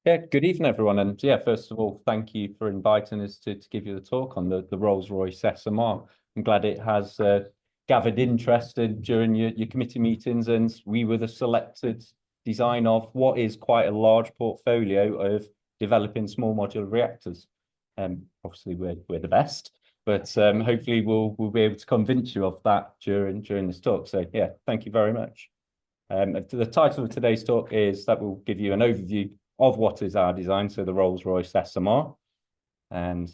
Yeah, good evening, everyone. And yeah, first of all, thank you for inviting us to give you the talk on the Rolls-Royce SMR. I'm glad it has gathered interest during your committee meetings, and we were the selected design of what is quite a large portfolio of developing small modular reactors. Obviously, we're the best, but hopefully we'll be able to convince you of that during this talk. So yeah, thank you very much. The title of today's talk is that we'll give you an overview of what is our design, so the Rolls-Royce SMR, and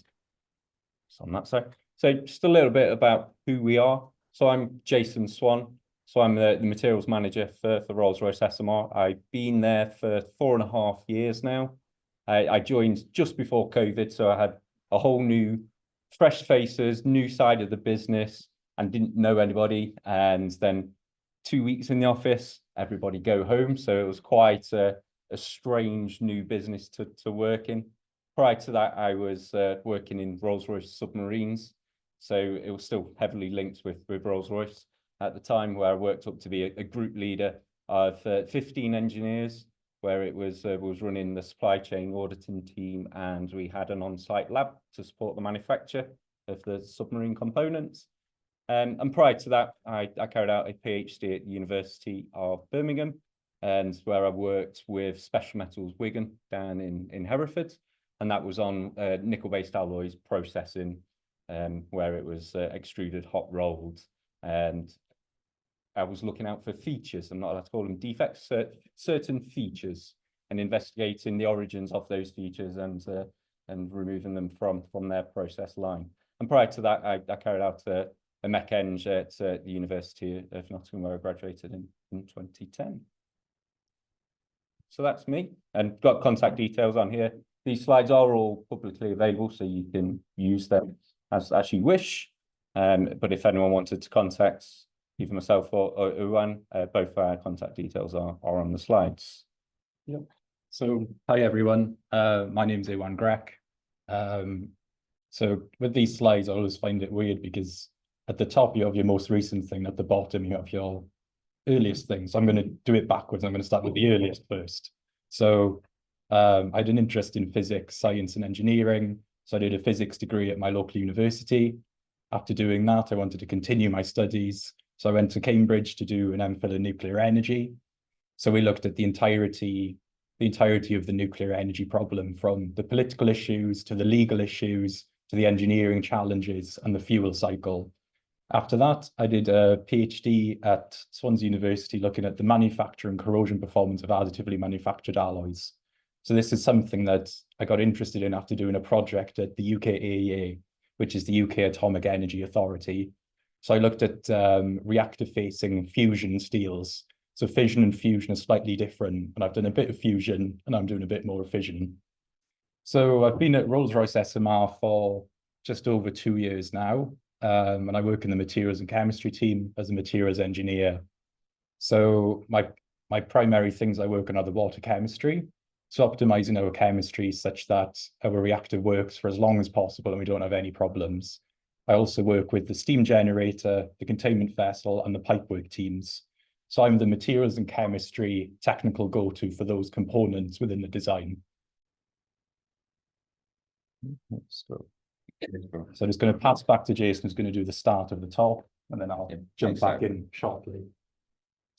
so on that side. So just a little bit about who we are. So I'm Jason Swan. So I'm the materials manager for Rolls-Royce SMR. I've been there for 4.5 years now. I joined just before COVID, so I had a whole new, fresh faces, new side of the business, and didn't know anybody. And then 2 weeks in the office, everybody go home. So it was quite a strange new business to work in. Prior to that, I was working in Rolls-Royce submarines. So it was still heavily linked with Rolls-Royce at the time, where I worked up to be a group leader of 15 engineers, where it was running the supply chain auditing team, and we had an on-site lab to support the manufacture of the submarine components. And prior to that, I carried out a PhD at the University of Birmingham, and where I worked with Special Metals Wigan down in Hereford, and that was on nickel-based alloys processing, where it was extruded, hot rolled, and I was looking out for features. I'm not allowed to call them defects, certain features, and investigating the origins of those features and removing them from their process line. And prior to that, I carried out a mech eng at the University of Nottingham, where I graduated in 2010. So that's me, and got contact details on here. These slides are all publicly available, so you can use them as you wish. But if anyone wanted to contact either myself or Iwan, both our contact details are on the slides. Yep. So hi everyone, my name's Iwan Grech. So with these slides, I always find it weird because at the top you have your most recent thing, at the bottom you have your earliest thing. So I'm going to do it backwards. I'm going to start with the earliest first. So I had an interest in physics, science and engineering. So I did a physics degree at my local university. After doing that, I wanted to continue my studies. So I went to Cambridge to do an MPhil in nuclear energy. So we looked at the entirety of the nuclear energy problem, from the political issues to the legal issues to the engineering challenges and the fuel cycle. After that, I did a PhD at Swansea University looking at the manufacture and corrosion performance of additively manufactured alloys. So this is something that I got interested in after doing a project at the UK AEA, which is the UK Atomic Energy Authority. So I looked at reactor-facing fusion steels. So fission and fusion are slightly different, and I've done a bit of fusion and I'm doing a bit more of fission. So I've been at Rolls-Royce SMR for just over 2 years now. And I work in the materials and chemistry team as a materials engineer. So my primary things I work on are the water chemistry. So optimizing our chemistry such that our reactor works for as long as possible and we don't have any problems. I also work with the steam generator, the containment vessel, and the pipework teams. So I'm the materials and chemistry technical go-to for those components within the design. So I'm just going to pass back to Jason, who's going to do the start of the talk, and then I'll jump back in shortly.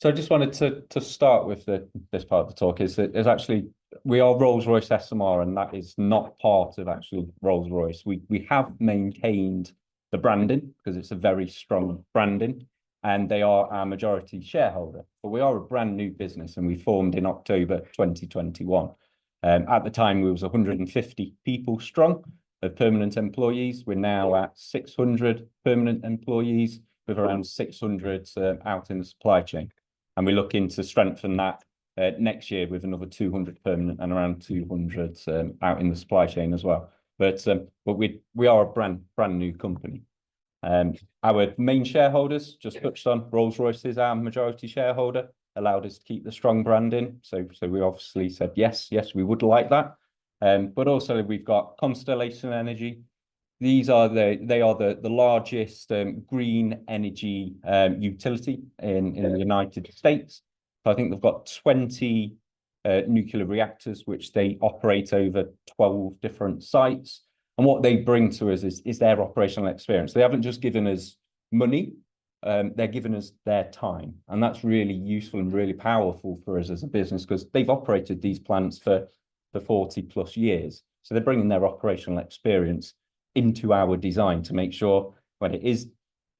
So I just wanted to start with this part of the talk is actually, we are Rolls-Royce SMR, and that is not part of actually Rolls-Royce. We have maintained the branding because it's a very strong branding, and they are our majority shareholder. But we are a brand new business, and we formed in October 2021. At the time, we was 150 people strong of permanent employees. We're now at 600 permanent employees, with around 600 out in the supply chain. And we're looking to strengthen that next year with another 200 permanent and around 200 out in the supply chain as well. But we are a brand new company. Our main shareholders, just touched on, Rolls-Royce is our majority shareholder, allowed us to keep the strong branding. So we obviously said, yes, we would like that. But also we've got Constellation Energy. They are the largest green energy utility in the United States. So I think they've got 20 nuclear reactors, which they operate over 12 different sites. And what they bring to us is their operational experience. They haven't just given us money, they're giving us their time. And that's really useful and really powerful for us as a business, because they've operated these plants for 40 plus years. So they're bringing their operational experience into our design to make sure when it is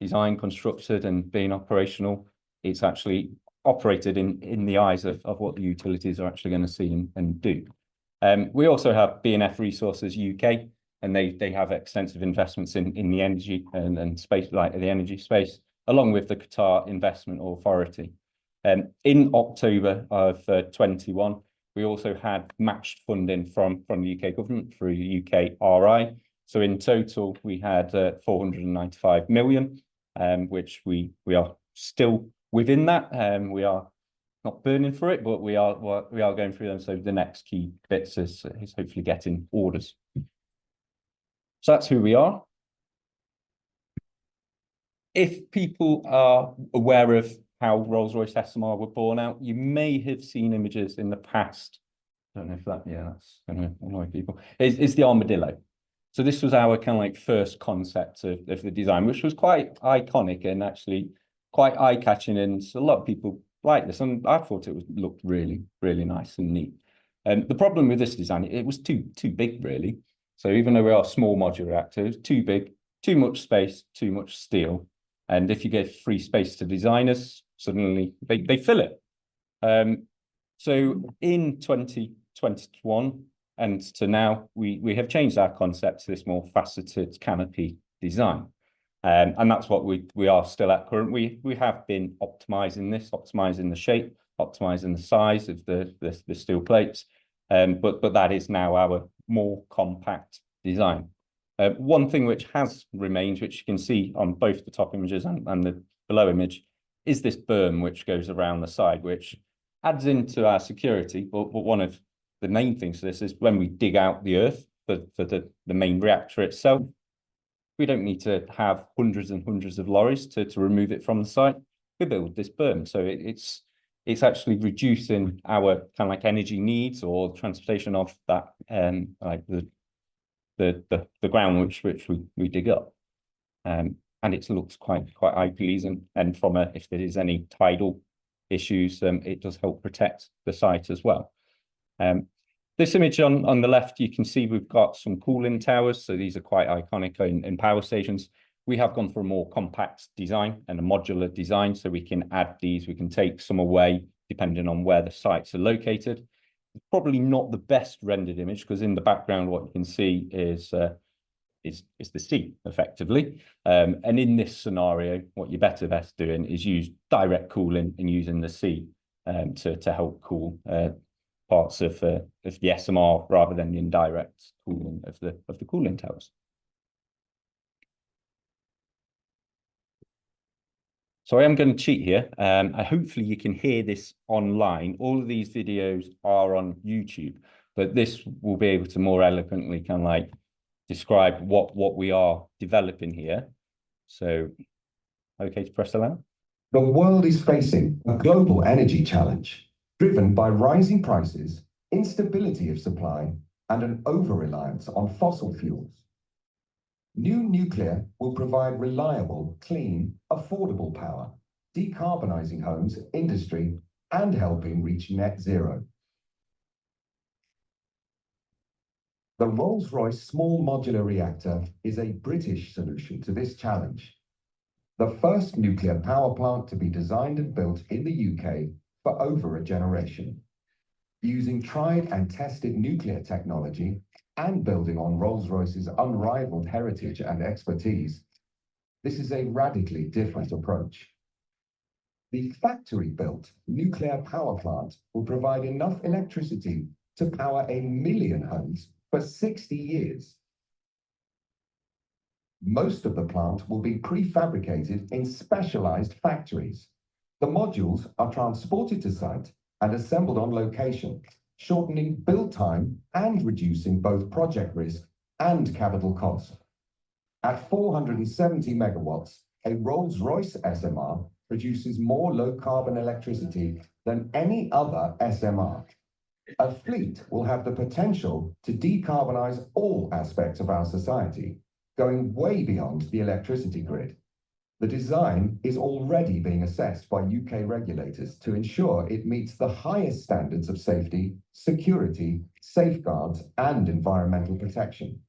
designed, constructed and being operational, it's actually operated in the eyes of what the utilities are actually going to see and do. We also have B&F Resources UK, and they have extensive investments in the energy and space, like the energy space, along with the Qatar Investment Authority. In October of 21, we also had matched funding from the UK government through UK RI. So in total, we had 495 million, which we are still within that. We are not burning for it, but we are going through them. So the next key bits is hopefully getting orders. So that's who we are. If people are aware of how Rolls-Royce SMR were born out, you may have seen images in the past. I don't know if that's going to annoy people. It's the armadillo. So this was our kind of like first concept of the design, which was quite iconic and actually quite eye-catching, and a lot of people like this. And I thought it looked really, really nice and neat. And the problem with this design, it was too big, really. So even though we are a small modular reactor, it's too big, too much space, too much steel. And if you give free space to designers, suddenly they fill it. So in 2021 and to now, we have changed our concept to this more faceted canopy design. And that's what we are still at current. We have been optimizing the shape, optimizing the size of the steel plates. But that is now our more compact design. One thing which has remained, which you can see on both the top images and the below image, is this berm which goes around the side, which adds into our security. But one of the main things for this is when we dig out the earth for the main reactor itself, we don't need to have hundreds and hundreds of lorries to remove it from the site. We build this berm. So it's actually reducing our kind of like energy needs or transportation of that, like the ground which we dig up. And it looks quite eye pleasing. And from if there is any tidal issues, it does help protect the site as well. This image on the left, you can see we've got some cooling towers. So these are quite iconic in power stations. We have gone for a more compact design and a modular design, so we can add these, we can take some away depending on where the sites are located. It's probably not the best rendered image, because in the background what you can see is the sea effectively. And in this scenario, what you're better best doing is use direct cooling and using the sea to help cool parts of the SMR rather than the indirect cooling of the cooling towers. So I am going to cheat here. Hopefully you can hear this online. All of these videos are on YouTube, but this will be able to more eloquently kind of like describe what we are developing here. So, okay to press allow. The world is facing a global energy challenge driven by rising prices, instability of supply, and an over-reliance on fossil fuels. New nuclear will provide reliable, clean, affordable power, decarbonizing homes, industry, and helping reach net zero. The Rolls-Royce Small Modular Reactor is a British solution to this challenge. The first nuclear power plant to be designed and built in the UK for over a generation. Using tried and tested nuclear technology and building on Rolls-Royce's unrivaled heritage and expertise, this is a radically different approach. The factory-built nuclear power plant will provide enough electricity to power 1 million homes for 60 years. Most of the plant will be prefabricated in specialized factories. The modules are transported to site and assembled on location, shortening build time and reducing both project risk and capital cost. At 470 megawatts, a Rolls-Royce SMR produces more low-carbon electricity than any other SMR. A fleet will have the potential to decarbonize all aspects of our society, going way beyond the electricity grid. The design is already being assessed by UK regulators to ensure it meets the highest standards of safety, security, safeguards, and environmental protection.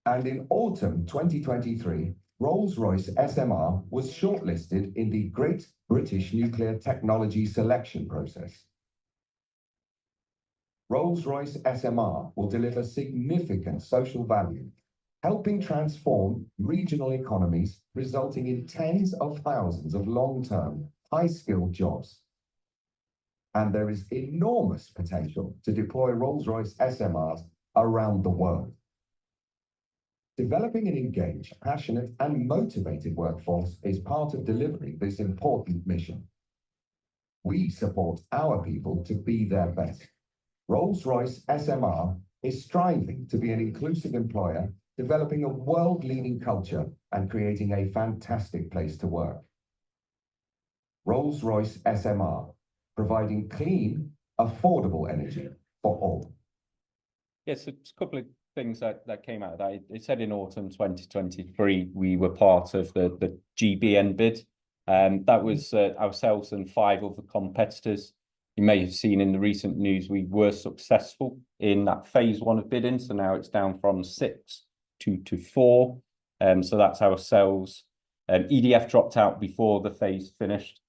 And in autumn 2023, Rolls-Royce SMR was shortlisted in the Great British Nuclear Technology Selection process. Rolls-Royce SMR will deliver significant social value, helping transform regional economies, resulting in tens of thousands of long-term, high-skilled jobs. And there is enormous potential to deploy Rolls-Royce SMRs around the world. Developing an engaged, passionate, and motivated workforce is part of delivering this important mission. We support our people to be their best. Rolls-Royce SMR is striving to be an inclusive employer, developing a world-leading culture and creating a fantastic place to work. Rolls-Royce SMR, providing clean, affordable energy for all. Yes, it's a couple of things that came out of that. It said in autumn 2023, we were part of the GBN bid. That was ourselves and 5 other competitors. You may have seen in the recent news, we were successful in that phase 1 of bidding. So now it's down from 6 to 4. So that's ourselves. EDF dropped out before the phase finished.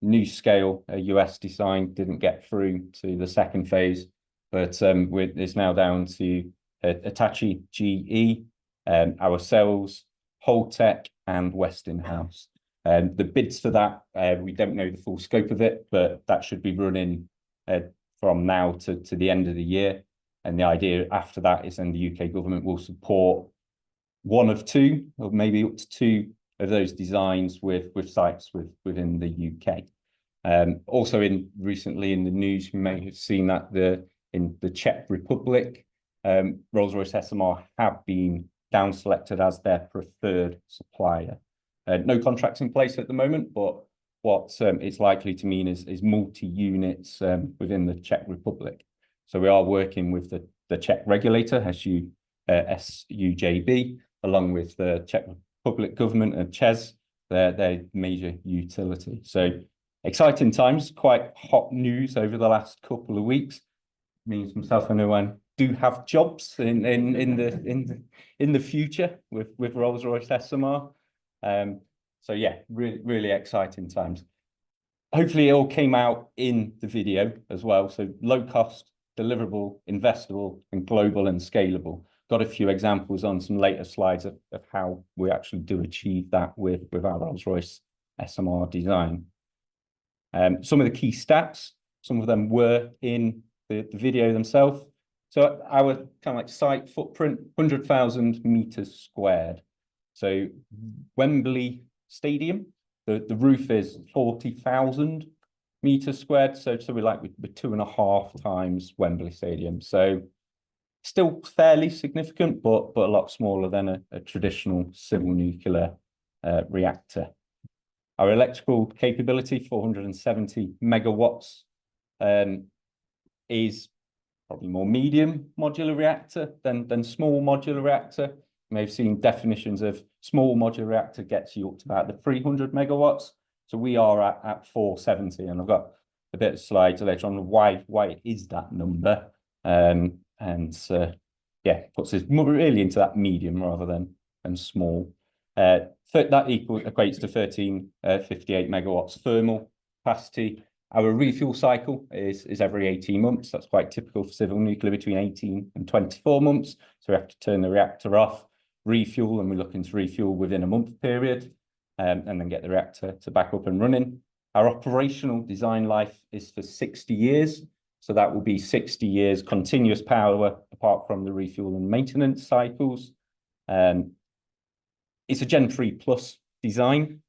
NuScale, a US design, didn't get through to the second phase, but it's now down to Hitachi, GE, ourselves, Holtec, and Westinghouse. The bids for that, we don't know the full scope of it, but that should be running from now to the end of the year. And the idea after that is then the UK government will support 1 of 2, or maybe up to 2 of those designs with sites within the UK. Also recently in the news, you may have seen that in the Czech Republic, Rolls-Royce SMR have been down selected as their preferred supplier. No contracts in place at the moment, but what it's likely to mean is multi-units within the Czech Republic. So we are working with the Czech regulator, SUJB, along with the Czech Republic government and ČEZ, their major utility. So exciting times, quite hot news over the last couple of weeks. Means myself and Iwan do have jobs in the future with Rolls-Royce SMR. So yeah, really exciting times. Hopefully it all came out in the video as well. So low cost, deliverable, investable, and global and scalable. Got a few examples on some later slides of how we actually do achieve that with our Rolls-Royce SMR design. Some of the key stats, some of them were in the video themselves. So our kind of like site footprint, 100,000 meters squared. So Wembley Stadium, the roof is 40,000 meters squared. So we're 2.5 times Wembley Stadium. So still fairly significant, but a lot smaller than a traditional civil nuclear reactor. Our electrical capability, 470 megawatts, is probably more medium modular reactor than small modular reactor. You may have seen definitions of small modular reactor gets you up to about the 300 megawatts. So we are at 470, and I've got a bit of slides later on why it is that number. Yeah, puts us really into that medium rather than small. That equates to 1358 megawatts thermal capacity. Our refuel cycle is every 18 months. That's quite typical for civil nuclear, between 18 and 24 months. So we have to turn the reactor off, refuel, and we're looking to refuel within a month period, and then get the reactor to back up and running. Our operational design life is for 60 years. So that will be 60 years continuous power, apart from the refuel and maintenance cycles. It's a Gen 3 Plus design.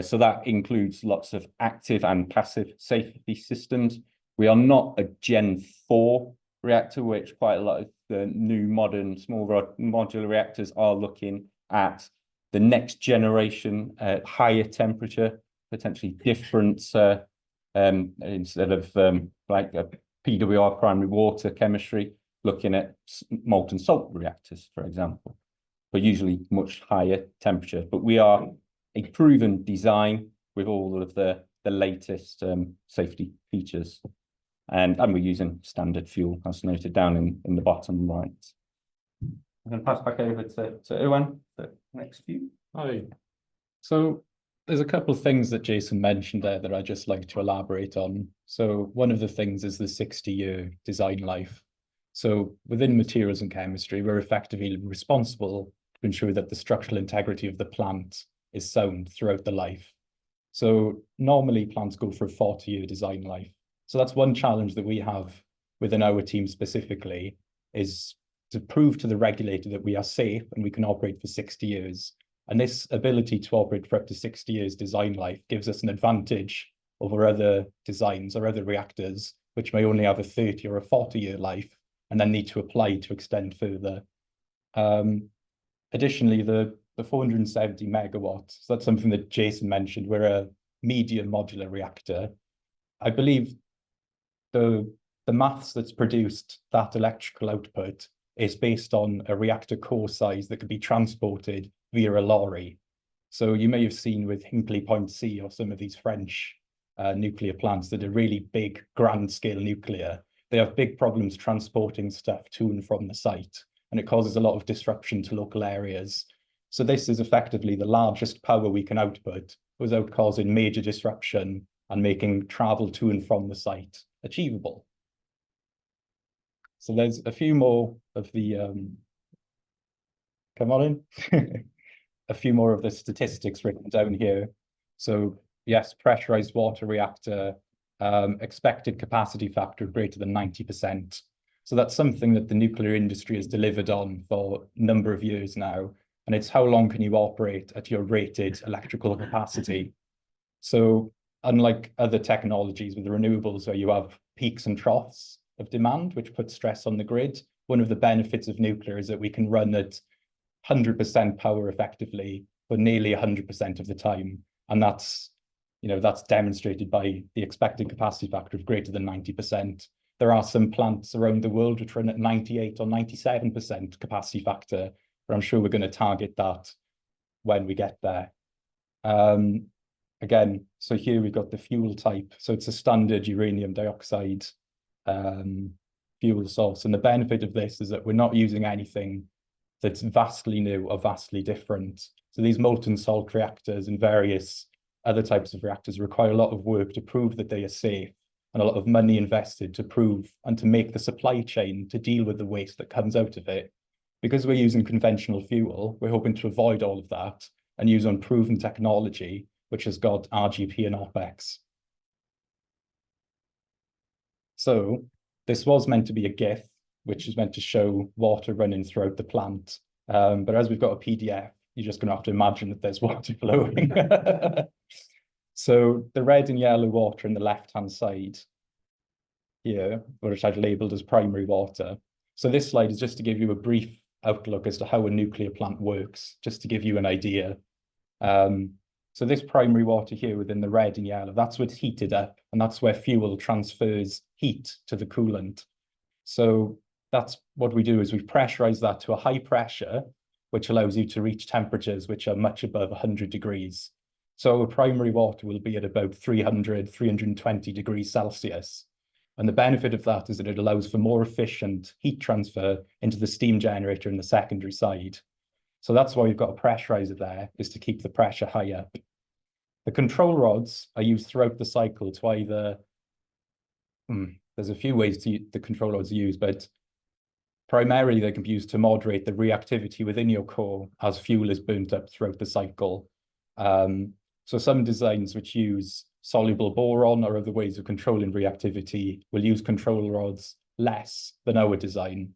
So that includes lots of active and passive safety systems. We are not a Gen 4 reactor, which quite a lot of the new modern small modular reactors are looking at. The next generation, higher temperature, potentially different, instead of like PWR, primary water chemistry, looking at molten salt reactors, for example, but usually much higher temperature. But we are a proven design with all of the latest safety features. And we're using standard fuel, as noted down in the bottom right. I'm going to pass back over to Iwan for the next few. Hi. So there's a couple of things that Jason mentioned there that I'd just like to elaborate on. So one of the things is the 60-year design life. So within materials and chemistry, we're effectively responsible to ensure that the structural integrity of the plant is sound throughout the life. So normally plants go for a 40-year design life. So that's one challenge that we have within our team specifically, is to prove to the regulator that we are safe and we can operate for 60 years. And this ability to operate for up to 60 years design life gives us an advantage over other designs or other reactors, which may only have a 30 or a 40-year life and then need to apply to extend further. Additionally, the 470 megawatts, so that's something that Jason mentioned, we're a medium modular reactor. I believe the maths that's produced that electrical output is based on a reactor core size that could be transported via a lorry. So you may have seen with Hinkley Point C or some of these French nuclear plants that are really big, grand scale nuclear. They have big problems transporting stuff to and from the site, and it causes a lot of disruption to local areas. So this is effectively the largest power we can output without causing major disruption and making travel to and from the site achievable. So there's a few more of the, come on in, a few more of the statistics written down here. So yes, pressurized water reactor, expected capacity factor of greater than 90%. So that's something that the nuclear industry has delivered on for a number of years now. And it's how long can you operate at your rated electrical capacity. So unlike other technologies with renewables where you have peaks and troughs of demand, which puts stress on the grid, one of the benefits of nuclear is that we can run at 100% power effectively for nearly 100% of the time. And that's, that's demonstrated by the expected capacity factor of greater than 90%. There are some plants around the world which run at 98 or 97% capacity factor, but I'm sure we're going to target that when we get there. Again, so here we've got the fuel type. So it's a standard uranium dioxide fuel source. And the benefit of this is that we're not using anything that's vastly new or vastly different. So these molten salt reactors and various other types of reactors require a lot of work to prove that they are safe, and a lot of money invested to prove and to make the supply chain to deal with the waste that comes out of it. Because we're using conventional fuel, we're hoping to avoid all of that and use unproven technology, which has got RGP and OPEX. So this was meant to be a GIF, which is meant to show water running throughout the plant. But as we've got a PDF, you're just going to have to imagine that there's water flowing. So the red and yellow water in the left-hand side here, which I've labeled as primary water. So this slide is just to give you a brief outlook as to how a nuclear plant works, just to give you an idea. So this primary water here within the red and yellow, that's what's heated up, and that's where fuel transfers heat to the coolant. So that's what we do, is we pressurize that to a high pressure, which allows you to reach temperatures which are much above 100 degrees. So primary water will be at about 300, 320 degrees Celsius. And the benefit of that is that it allows for more efficient heat transfer into the steam generator in the secondary side. So that's why we've got a pressurizer there, is to keep the pressure high up. The control rods are used throughout the cycle to either, there's a few ways the control rods are used, but primarily they can be used to moderate the reactivity within your core as fuel is burnt up throughout the cycle. So some designs which use soluble boron or other ways of controlling reactivity will use control rods less than our design.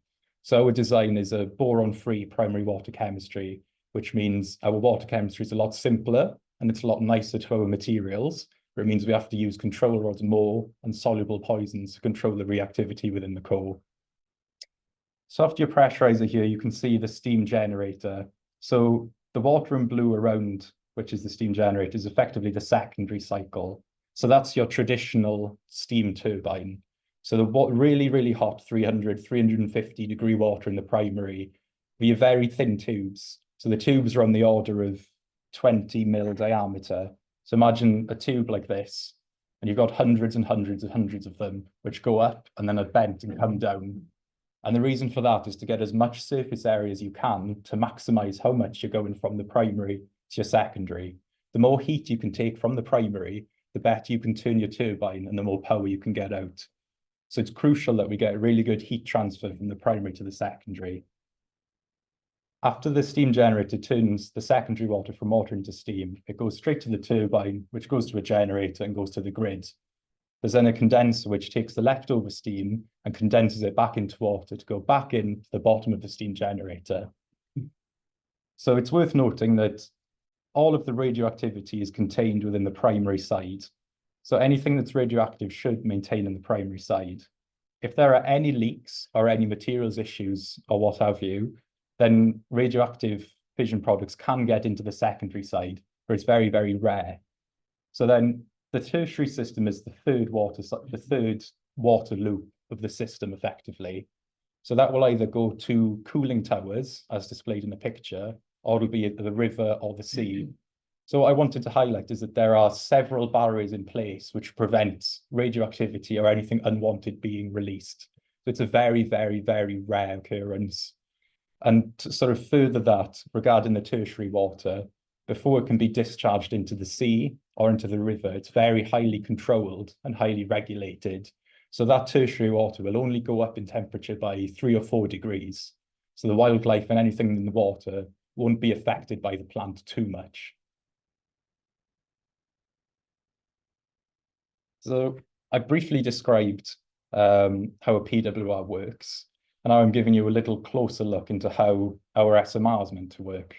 So our design is a boron-free primary water chemistry, which means our water chemistry is a lot simpler and it's a lot nicer to our materials, but it means we have to use control rods more and soluble poisons to control the reactivity within the core. So after your pressurizer here, you can see the steam generator. So the water in blue around, which is the steam generator, is effectively the secondary cycle. So that's your traditional steam turbine. So the really, really hot 300, 350 degree water in the primary via very thin tubes. So the tubes are on the order of 20 mil diameter. So imagine a tube like this, and you've got hundreds and hundreds and hundreds of them, which go up and then are bent and come down. And the reason for that is to get as much surface area as you can to maximize how much you're going from the primary to your secondary. The more heat you can take from the primary, the better you can turn your turbine and the more power you can get out. So it's crucial that we get a really good heat transfer from the primary to the secondary. After the steam generator turns the secondary water from water into steam, it goes straight to the turbine, which goes to a generator and goes to the grid. There's then a condenser which takes the leftover steam and condenses it back into water to go back into the bottom of the steam generator. So it's worth noting that all of the radioactivity is contained within the primary side. So anything that's radioactive should maintain in the primary side. If there are any leaks or any materials issues or what have you, then radioactive fission products can get into the secondary side, where it's very, very rare. So then the tertiary system is the third water loop of the system effectively. So that will either go to cooling towers, as displayed in the picture, or it'll be at the river or the sea. So what I wanted to highlight is that there are several barriers in place which prevent radioactivity or anything unwanted being released. So it's a very, very, very rare occurrence. And to sort of further that regarding the tertiary water, before it can be discharged into the sea or into the river, it's very highly controlled and highly regulated. So that tertiary water will only go up in temperature by 3 or 4 degrees. So the wildlife and anything in the water won't be affected by the plant too much. So I briefly described how a PWR works, and now I'm giving you a little closer look into how our SMR is meant to work.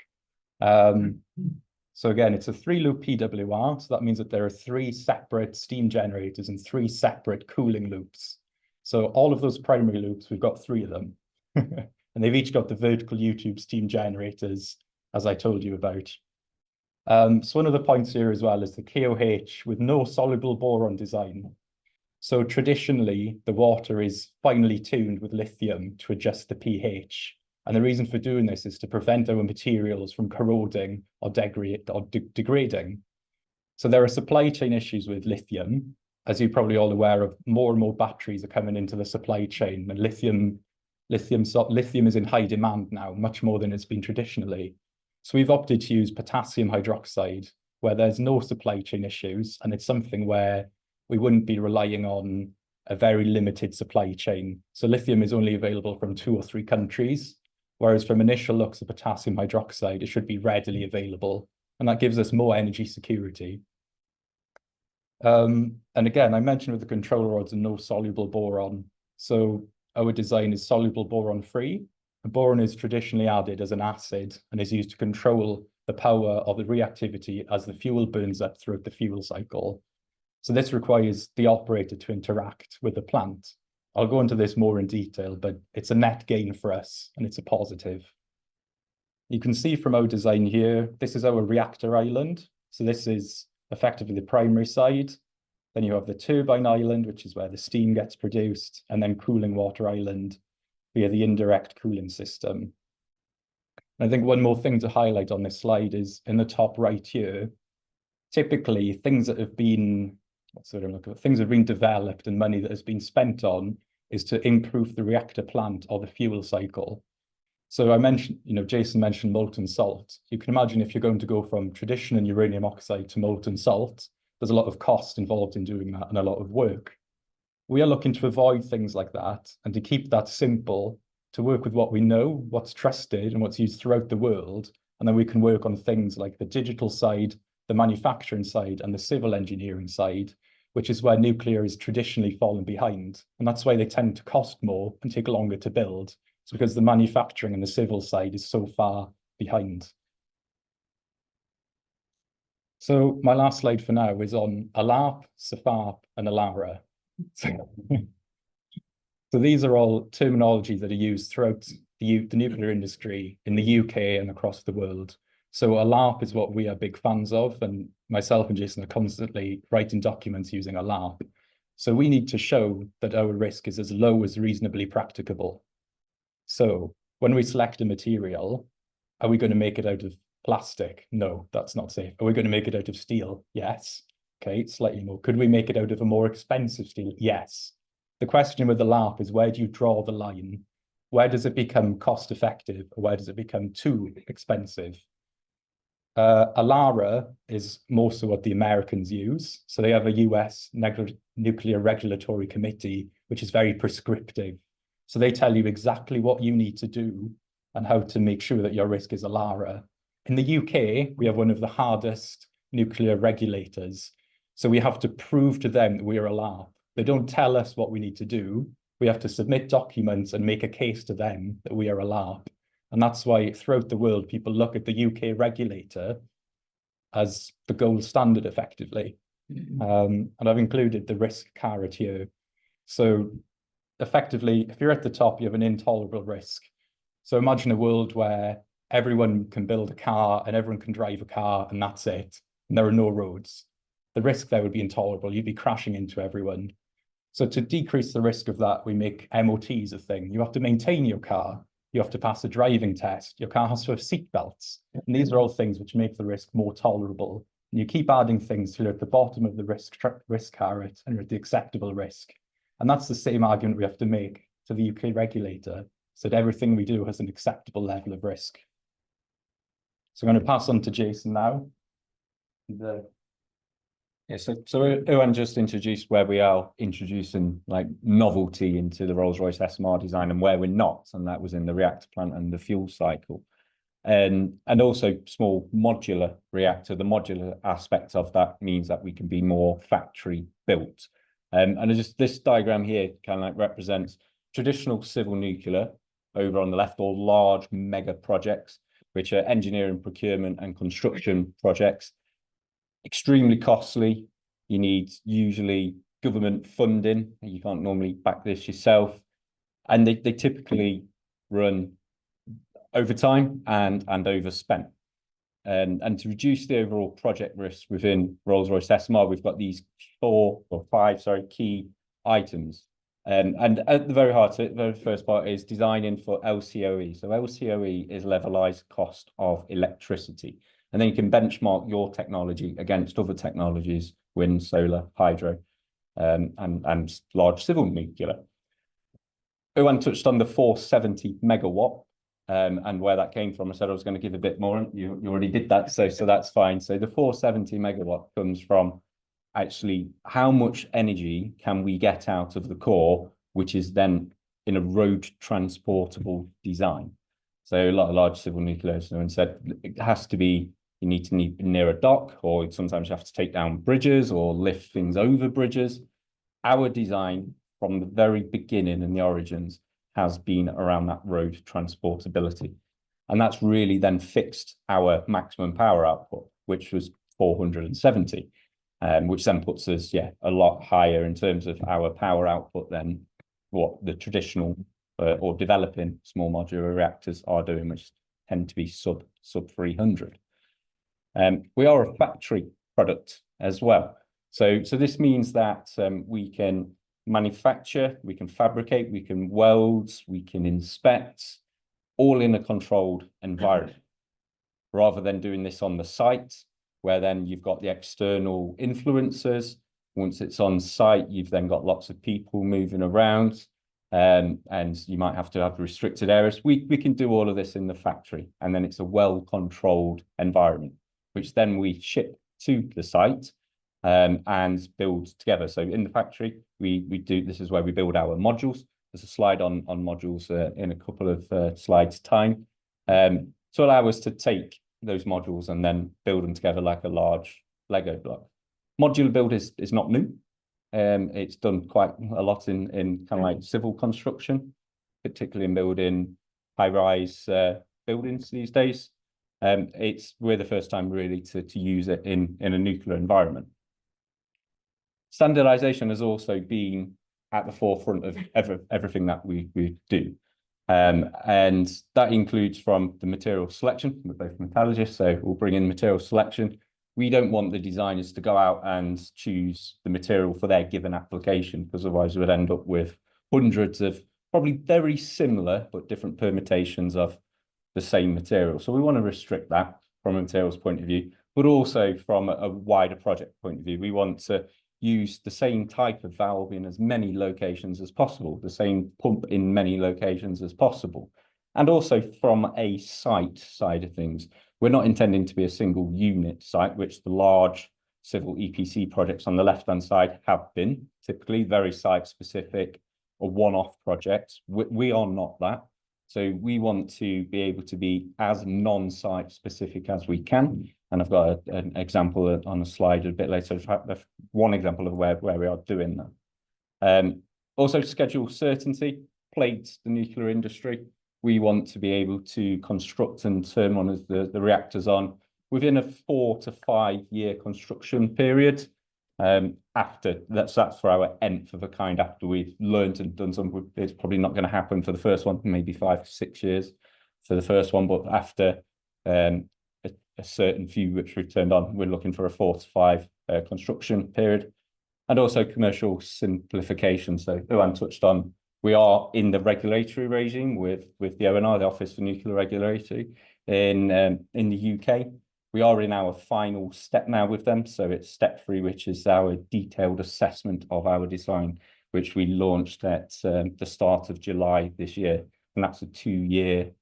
So again, it's a 3-loop PWR, so that means that there are 3 separate steam generators and 3 separate cooling loops. So all of those primary loops, we've got 3 of them. And they've each got the vertical U-tube steam generators, as I told you about. So one of the points here as well is the KOH with no soluble boron design. So traditionally, the water is finely tuned with lithium to adjust the pH. And the reason for doing this is to prevent our materials from corroding or degrading. So there are supply chain issues with lithium. As you're probably all aware of, more and more batteries are coming into the supply chain, and lithium is in high demand now, much more than it's been traditionally. So we've opted to use potassium hydroxide, where there's no supply chain issues, and it's something where we wouldn't be relying on a very limited supply chain. So lithium is only available from 2 or 3 countries, whereas from initial looks of potassium hydroxide, it should be readily available, and that gives us more energy security. And again, I mentioned with the control rods and no soluble boron. So our design is soluble boron free. Boron is traditionally added as an acid and is used to control the power of the reactivity as the fuel burns up throughout the fuel cycle. So this requires the operator to interact with the plant. I'll go into this more in detail, but it's a net gain for us and it's a positive. You can see from our design here, this is our reactor island. So this is effectively the primary side. Then you have the turbine island, which is where the steam gets produced, and then cooling water island via the indirect cooling system. And I think one more thing to highlight on this slide is in the top right here, typically things that have been, things that have been developed and money that has been spent on is to improve the reactor plant or the fuel cycle. So I mentioned, Jason mentioned molten salt. You can imagine if you're going to go from traditional uranium oxide to molten salt, there's a lot of cost involved in doing that and a lot of work. We are looking to avoid things like that and to keep that simple, to work with what we know, what's trusted and what's used throughout the world. And then we can work on things like the digital side, the manufacturing side and the civil engineering side, which is where nuclear is traditionally fallen behind. And that's why they tend to cost more and take longer to build. It's because the manufacturing and the civil side is so far behind. So my last slide for now is on ALARP, SAFARP and ALARA. So these are all terminologies that are used throughout the nuclear industry in the UK and across the world. So ALARP is what we are big fans of, and myself and Jason are constantly writing documents using ALARP. So we need to show that our risk is as low as reasonably practicable. So when we select a material, are we going to make it out of plastic? No, that's not safe. Are we going to make it out of steel? Yes. Okay, slightly more. Could we make it out of a more expensive steel? Yes. The question with the LARP is, where do you draw the line? Where does it become cost effective, or where does it become too expensive? ALARA is mostly what the Americans use. So they have a US Nuclear Regulatory Committee, which is very prescriptive. So they tell you exactly what you need to do and how to make sure that your risk is ALARA. In the UK, we have one of the hardest nuclear regulators. So we have to prove to them that we are a LARP. They don't tell us what we need to do. We have to submit documents and make a case to them that we are a LARP. And that's why throughout the world, people look at the UK regulator as the gold standard effectively. And I've included the risk caret here. So effectively, if you're at the top, you have an intolerable risk. So imagine a world where everyone can build a car and everyone can drive a car and that's it. And there are no roads. The risk there would be intolerable. You'd be crashing into everyone. So to decrease the risk of that, we make MOTs a thing. You have to maintain your car. You have to pass a driving test. Your car has to have seat belts. And these are all things which make the risk more tolerable. And you keep adding things till you're at the bottom of the risk caret and you're at the acceptable risk. And that's the same argument we have to make to the UK regulator, so that everything we do has an acceptable level of risk. So I'm going to pass on to Jason now. Yeah, so Iwan just introduced where we are introducing like novelty into the Rolls-Royce SMR design and where we're not, and that was in the reactor plant and the fuel cycle. And also small modular reactor, the modular aspect of that means that we can be more factory built. And just this diagram here kind of like represents traditional civil nuclear over on the left, or large mega projects, which are engineering, procurement and construction projects. Extremely costly. You need usually government funding. You can't normally back this yourself. And they typically run over time and overspent. And to reduce the overall project risk within Rolls-Royce SMR, we've got these 4 or 5, key items. And at the very heart of it, the very first part is designing for LCOE. So LCOE is levelized cost of electricity. And then you can benchmark your technology against other technologies, wind, solar, hydro, and large civil nuclear. Iwan touched on the 470 megawatt and where that came from. I said I was going to give a bit more. You already did that, so that's fine. So the 470 megawatt comes from actually how much energy can we get out of the core, which is then in a road transportable design. So a lot of large civil nuclear, someone said it has to be, you need to be near a dock, or sometimes you have to take down bridges or lift things over bridges. Our design from the very beginning and the origins has been around that road transportability. And that's really then fixed our maximum power output, which was 470, which then puts us, a lot higher in terms of our power output than what the traditional or developing small modular reactors are doing, which tend to be sub 300. We are a factory product as well. So this means that we can manufacture, we can fabricate, we can weld, we can inspect, all in a controlled environment, rather than doing this on the site, where then you've got the external influencers. Once it's on site, you've then got lots of people moving around, and you might have to have restricted areas. We can do all of this in the factory, and then it's a well-controlled environment, which then we ship to the site and build together. So in the factory, we do, this is where we build our modules. There's a slide on modules in a couple of slides time, to allow us to take those modules and then build them together like a large Lego block. Modular build is not new. It's done quite a lot in kind of like civil construction, particularly in building high-rise buildings these days. We're the first time really to use it in a nuclear environment. Standardization has also been at the forefront of everything that we do. And that includes from the material selection. We're both metallurgists, so we'll bring in material selection. we don't want the designers to go out and choose the material for their given application, because otherwise we would end up with hundreds of probably very similar but different permutations of the same material. So we want to restrict that from a materials point of view, but also from a wider project point of view. We want to use the same type of valve in as many locations as possible, the same pump in many locations as possible. And also from a site side of things, we're not intending to be a single unit site, which the large civil EPC projects on the left-hand side have been, typically very site-specific or one-off projects. We are not that. So we want to be able to be as non-site specific as we can. And I've got an example on a slide a bit later, one example of where we are doing that. Also, schedule certainty plagues the nuclear industry. We want to be able to construct and turn one of the reactors on within a 4 to 5 year construction period. After that's for our nth of a kind, after we've learned and done some. It's probably not going to happen for the first one, maybe 5 to 6 years for the first one, but after a certain few which we've turned on, we're looking for a 4 to 5 construction period. And also commercial simplification. So Iwan touched on, we are in the regulatory regime with the ONR, the Office for Nuclear Regulatory in the UK. We are in our final step now with them. So it's step 3, which is our detailed assessment of our design, which we launched at the start of July this year. And that's a 2-year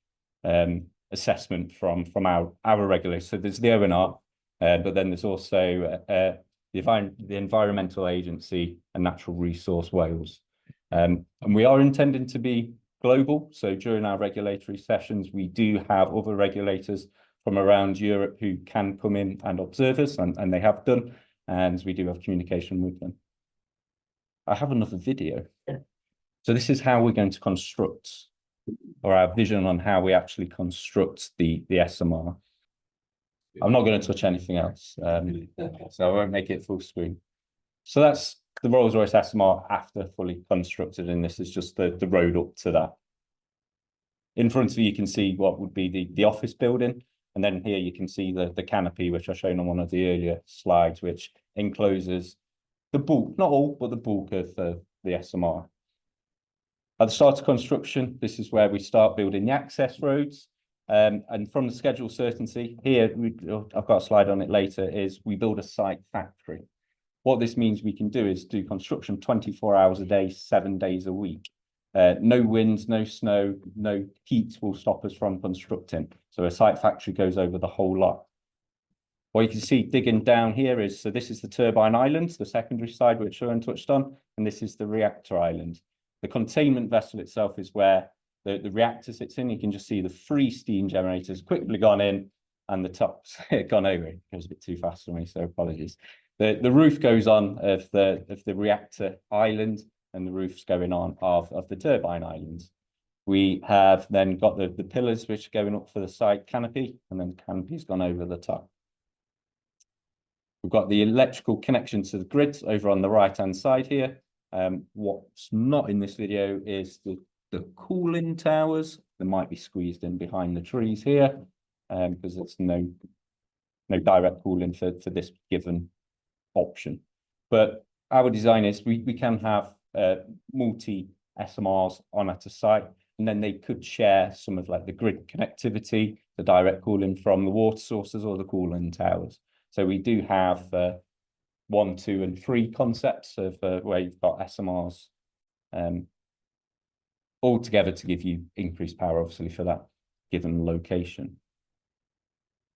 assessment from our regulator. So there's the ONR, but then there's also the Environmental Agency and Natural Resource Wales. And we are intending to be global. So during our regulatory sessions, we do have other regulators from around Europe who can come in and observe us, and they have done, and we do have communication with them. I have another video. So this is how we're going to construct, or our vision on how we actually construct the SMR. I'm not going to touch anything else, so I won't make it full screen. So that's the Rolls-Royce SMR after fully constructed, and this is just the road up to that. In front of you, you can see what would be the office building, and then here you can see the canopy, which I've shown on one of the earlier slides, which encloses the bulk, not all, but the bulk of the SMR. At the start of construction, this is where we start building the access roads. And from the schedule certainty, here, I've got a slide on it later, is we build a site factory. What this means we can do is do construction 24 hours a day, 7 days a week. No winds, no snow, no heat will stop us from constructing. So a site factory goes over the whole lot. What you can see digging down here is, so this is the turbine island, the secondary side, which Iwan touched on, and this is the reactor island. The containment vessel itself is where the reactor sits in. You can just see the 3 steam generators quickly gone in, and the top's gone over. It goes a bit too fast for me, so apologies. The roof goes on of the reactor island, and the roof's going on of the turbine island. We have then got the pillars which are going up for the site canopy, and then the canopy's gone over the top. We've got the electrical connection to the grids over on the right-hand side here. What's not in this video is the cooling towers. They might be squeezed in behind the trees here, because there's no direct cooling for this given option. But our design is we can have multi SMRs on at a site, and then they could share some of like the grid connectivity, the direct cooling from the water sources or the cooling towers. So we do have 1, 2, and 3 concepts of where you've got SMRs all together to give you increased power, obviously, for that given location.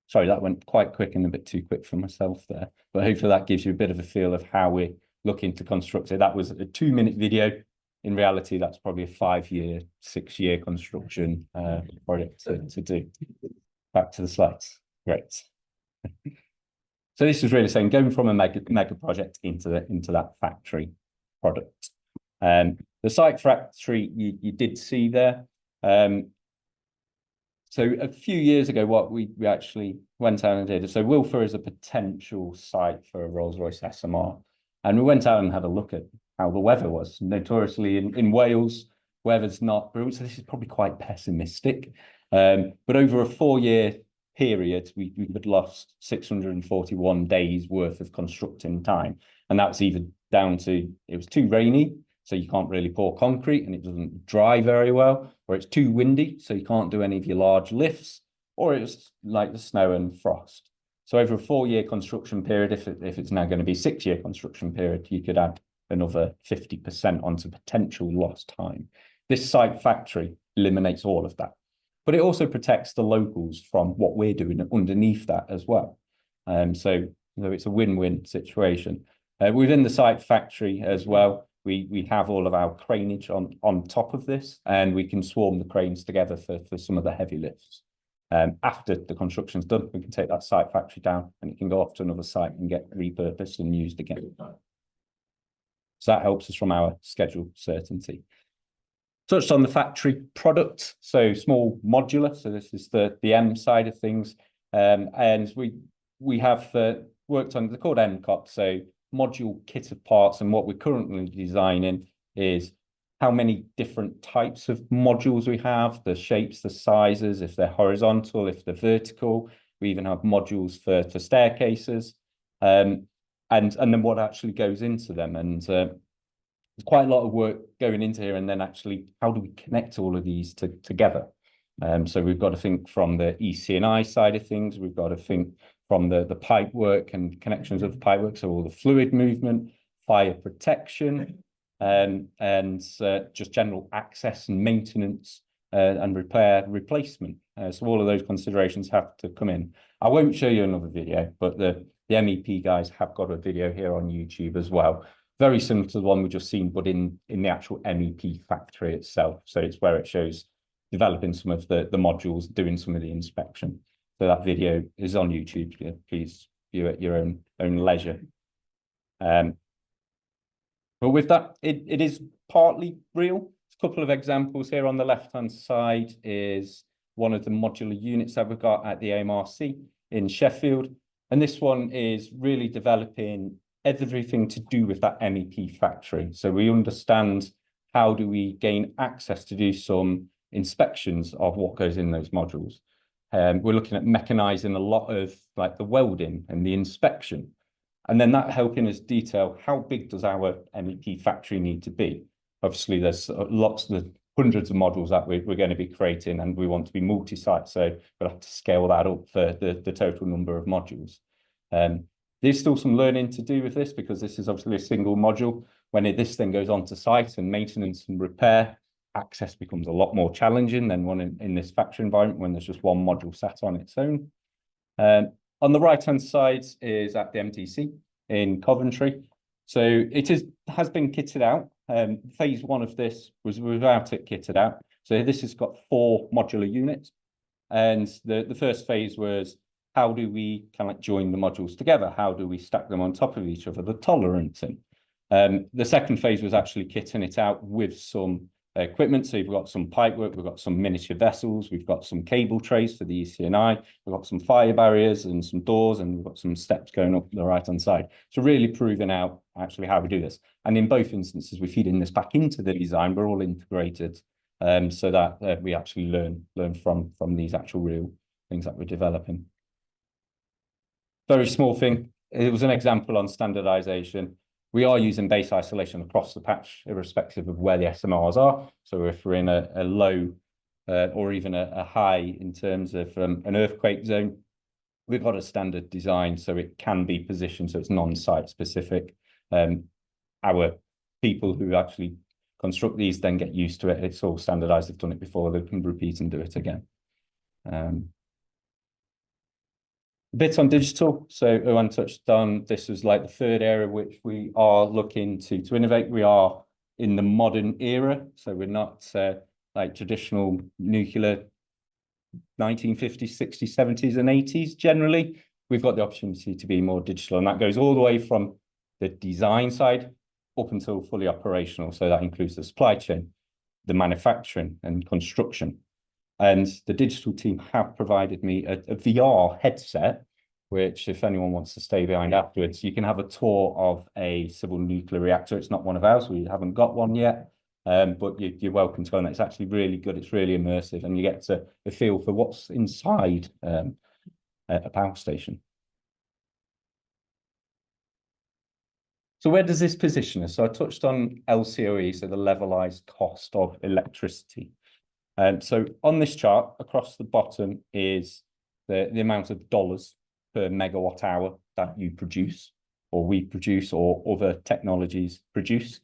Sorry, that went quite quick and a bit too quick for myself there, but hopefully that gives you a bit of a feel of how we're looking to construct it. That was a 2-minute video. In reality, that's probably a 5-year, 6-year construction project to do. Back to the slides. Great. So this is really saying going from a mega project into that factory product. The site factory you did see there. So a few years ago, what we actually went out and did, so Wilfer is a potential site for a Rolls-Royce SMR. And we went out and had a look at how the weather was. Notoriously in Wales, weather's not brilliant, so this is probably quite pessimistic. But over a 4-year period, we had lost 641 days worth of constructing time. And that's either down to, it was too rainy, so you can't really pour concrete and it doesn't dry very well, or it's too windy, so you can't do any of your large lifts, or it's like the snow and frost. So over a 4-year construction period, if it's now going to be 6-year construction period, you could add another 50% onto potential lost time. This site factory eliminates all of that, but it also protects the locals from what we're doing underneath that as well. So it's a win-win situation. Within the site factory as well, we have all of our craneage on top of this, and we can swarm the cranes together for some of the heavy lifts. After the construction's done, we can take that site factory down and it can go off to another site and get repurposed and used again. So that helps us from our schedule certainty. Touched on the factory product, so small modular. So this is the M side of things, and we have worked on, they're called MCOP, so module kit of parts. And what we're currently designing is how many different types of modules we have, the shapes, the sizes, if they're horizontal, if they're vertical. We even have modules for staircases, and then what actually goes into them. And there's quite a lot of work going into here. And then actually, how do we connect all of these together? So we've got to think from the EC&I side of things. We've got to think from the pipe work and connections of the pipe work, so all the fluid movement, fire protection, and just general access and maintenance and repair replacement. So all of those considerations have to come in. I won't show you another video, but the MEP guys have got a video here on YouTube as well, very similar to the one we've just seen, but in the actual MEP factory itself. So it's where it shows developing some of the modules, doing some of the inspection. So that video is on YouTube. Please view at your own leisure. But with that, it is partly real. A couple of examples here on the left-hand side is one of the modular units that we've got at the AMRC in Sheffield. And this one is really developing everything to do with that MEP factory. So we understand how do we gain access to do some inspections of what goes in those modules. We're looking at mechanizing a lot of like the welding and the inspection. And then that helping us detail how big does our MEP factory need to be. Obviously, there's hundreds of modules that we're going to be creating, and we want to be multi-site, so we'll have to scale that up for the total number of modules. There's still some learning to do with this, because this is obviously a single module. When this then goes on to site and maintenance and repair, access becomes a lot more challenging than one in this factory environment when there's just one module sat on its own. On the right-hand side is at the MTC in Coventry. So it has been kitted out. Phase 1 of this was without it kitted out. So this has got 4 modular units. And the first phase was, how do we kind of like join the modules together? How do we stack them on top of each other, the tolerancing? The second phase was actually kitting it out with some equipment. So we've got some pipe work, we've got some miniature vessels, we've got some cable trays for the EC&I, we've got some fire barriers and some doors, and we've got some steps going up the right-hand side. So really proving out actually how we do this. And in both instances, we're feeding this back into the design. We're all integrated, so that we actually learn from these actual real things that we're developing. Very small thing. It was an example on standardization. We are using base isolation across the patch, irrespective of where the SMRs are. So if we're in a low or even a high in terms of an earthquake zone, we've got a standard design so it can be positioned so it's non-site specific. Our people who actually construct these then get used to it. It's all standardized. They've done it before. They can repeat and do it again. A bit on digital. So Iwan touched on, this was like the third area which we are looking to innovate. We are in the modern era. So we're not like traditional nuclear 1950s, 60s, 70s and 80s generally. We've got the opportunity to be more digital, and that goes all the way from the design side up until fully operational. So that includes the supply chain, the manufacturing and construction. And the digital team have provided me a VR headset, which if anyone wants to stay behind afterwards, you can have a tour of a civil nuclear reactor. It's not one of ours. We haven't got one yet, but you're welcome to go. And it's actually really good. It's really immersive, and you get a feel for what's inside a power station. So where does this position us? So I touched on LCOE, so the levelized cost of electricity. So on this chart, across the bottom is the amount of dollars per megawatt hour that you produce, or we produce, or other technologies produce.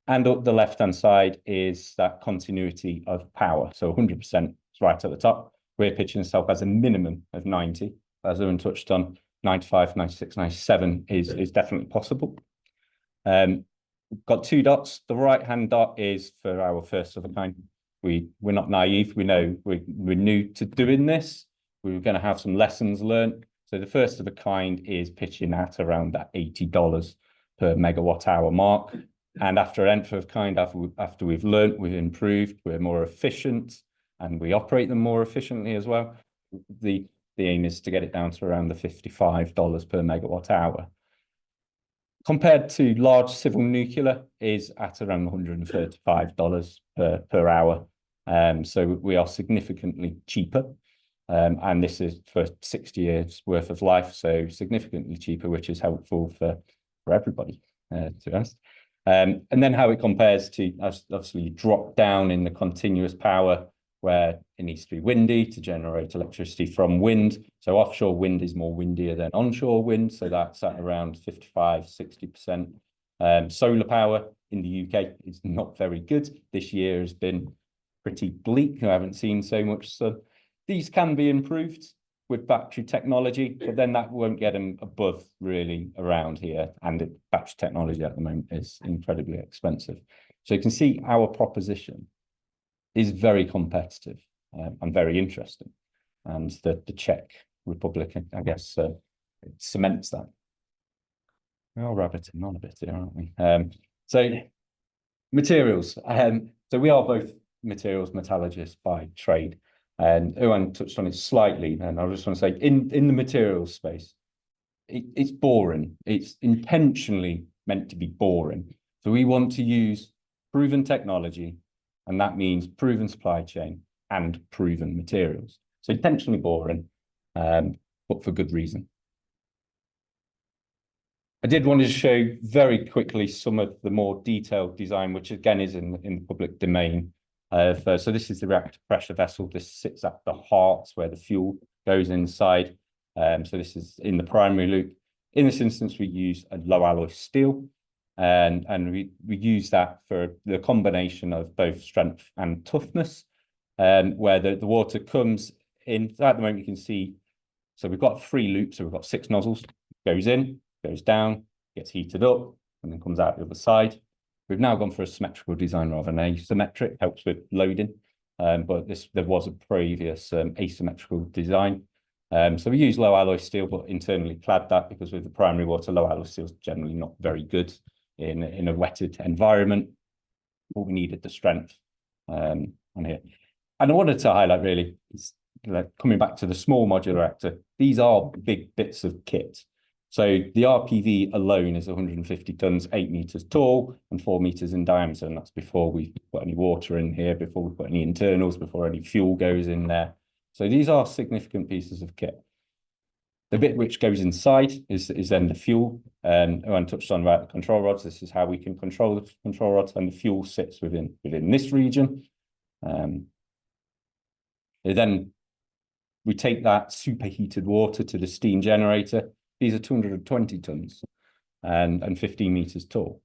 And up the left-hand side is that continuity of power. So 100% is right at the top. We're pitching ourselves as a minimum of 90. As Iwan touched on, 95, 96, 97 is definitely possible. We've got 2 dots. The right-hand dot is for our first of a kind. We're not naive. We know we're new to doing this. We're going to have some lessons learned. So the first of a kind is pitching at around that $80 per megawatt hour mark. And after nth of kind, after we've learned, we've improved, we're more efficient, and we operate them more efficiently as well. The aim is to get it down to around the $55 per megawatt hour. Compared to large civil nuclear is at around $135 per hour. So we are significantly cheaper. And this is for 60 years worth of life, so significantly cheaper, which is helpful for everybody, to be honest. And then how it compares to, obviously, you drop down in the continuous power, where it needs to be windy to generate electricity from wind. So offshore wind is more windier than onshore wind. So that's at around 55, 60%. Solar power in the UK is not very good. This year has been pretty bleak. I haven't seen so much sun. These can be improved with battery technology, but then that won't get them above really around here. And the battery technology at the moment is incredibly expensive. So you can see our proposition is very competitive and very interesting. And the Czech Republic, I guess, it cements that. We're all rabbiting on a bit here, aren't we? So materials. So we are both materials metallurgists by trade. And Iwan touched on it slightly, and I just want to say, in the materials space, it's boring. It's intentionally meant to be boring. So we want to use proven technology, and that means proven supply chain and proven materials. So intentionally boring, but for good reason. I did want to show very quickly some of the more detailed design, which again is in the public domain. So this is the reactor pressure vessel. This sits at the heart where the fuel goes inside. So this is in the primary loop. In this instance, we use a low alloy steel, and we use that for the combination of both strength and toughness, where the water comes in. So at the moment, you can see, so we've got 3 loops, so we've got 6 nozzles, goes in, goes down, gets heated up, and then comes out the other side. We've now gone for a symmetrical design rather than asymmetric, helps with loading, but there was a previous asymmetrical design. So we use low alloy steel, but internally clad that, because with the primary water, low alloy steel is generally not very good in a wetted environment, but we needed the strength on here. And I wanted to highlight really, is like coming back to the small modular reactor, these are big bits of kit. So the RPV alone is 150 tons, 8 meters tall and 4 meters in diameter. And that's before we put any water in here, before we put any internals, before any fuel goes in there. So these are significant pieces of kit. The bit which goes inside is then the fuel. Iwan touched on about the control rods. This is how we can control the control rods, and the fuel sits within this region. Then we take that superheated water to the steam generator. These are 220 tons and 15 meters tall.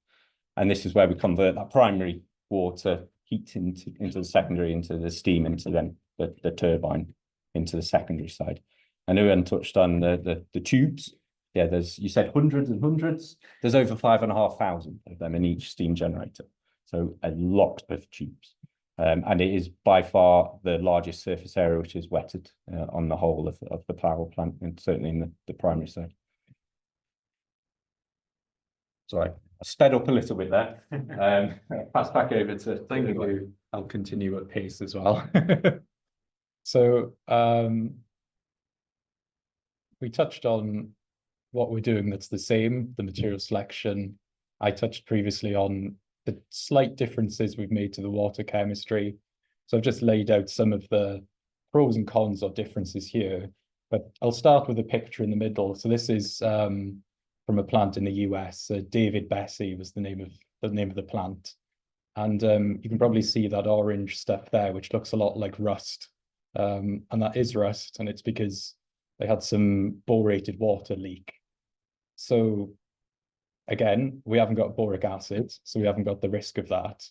And this is where we convert that primary water heat into the secondary, into the steam, into then the turbine, into the secondary side. And Iwan touched on the tubes. Yeah, you said hundreds and hundreds. There's over 5,500 of them in each steam generator. So a lot of tubes. And it is by far the largest surface area which is wetted on the whole of the power plant, and certainly in the primary side. Sorry, I sped up a little bit there. Pass back over to Thank you. I'll continue at pace as well. So we touched on what we're doing that's the same, the material selection. I touched previously on the slight differences we've made to the water chemistry. So I've just laid out some of the pros and cons or differences here. But I'll start with a picture in the middle. So this is from a plant in the US. David Bessie was the name of the plant. And you can probably see that orange stuff there, which looks a lot like rust. And that is rust, and it's because they had some borated water leak. So again, we haven't got boric acid, so we haven't got the risk of that.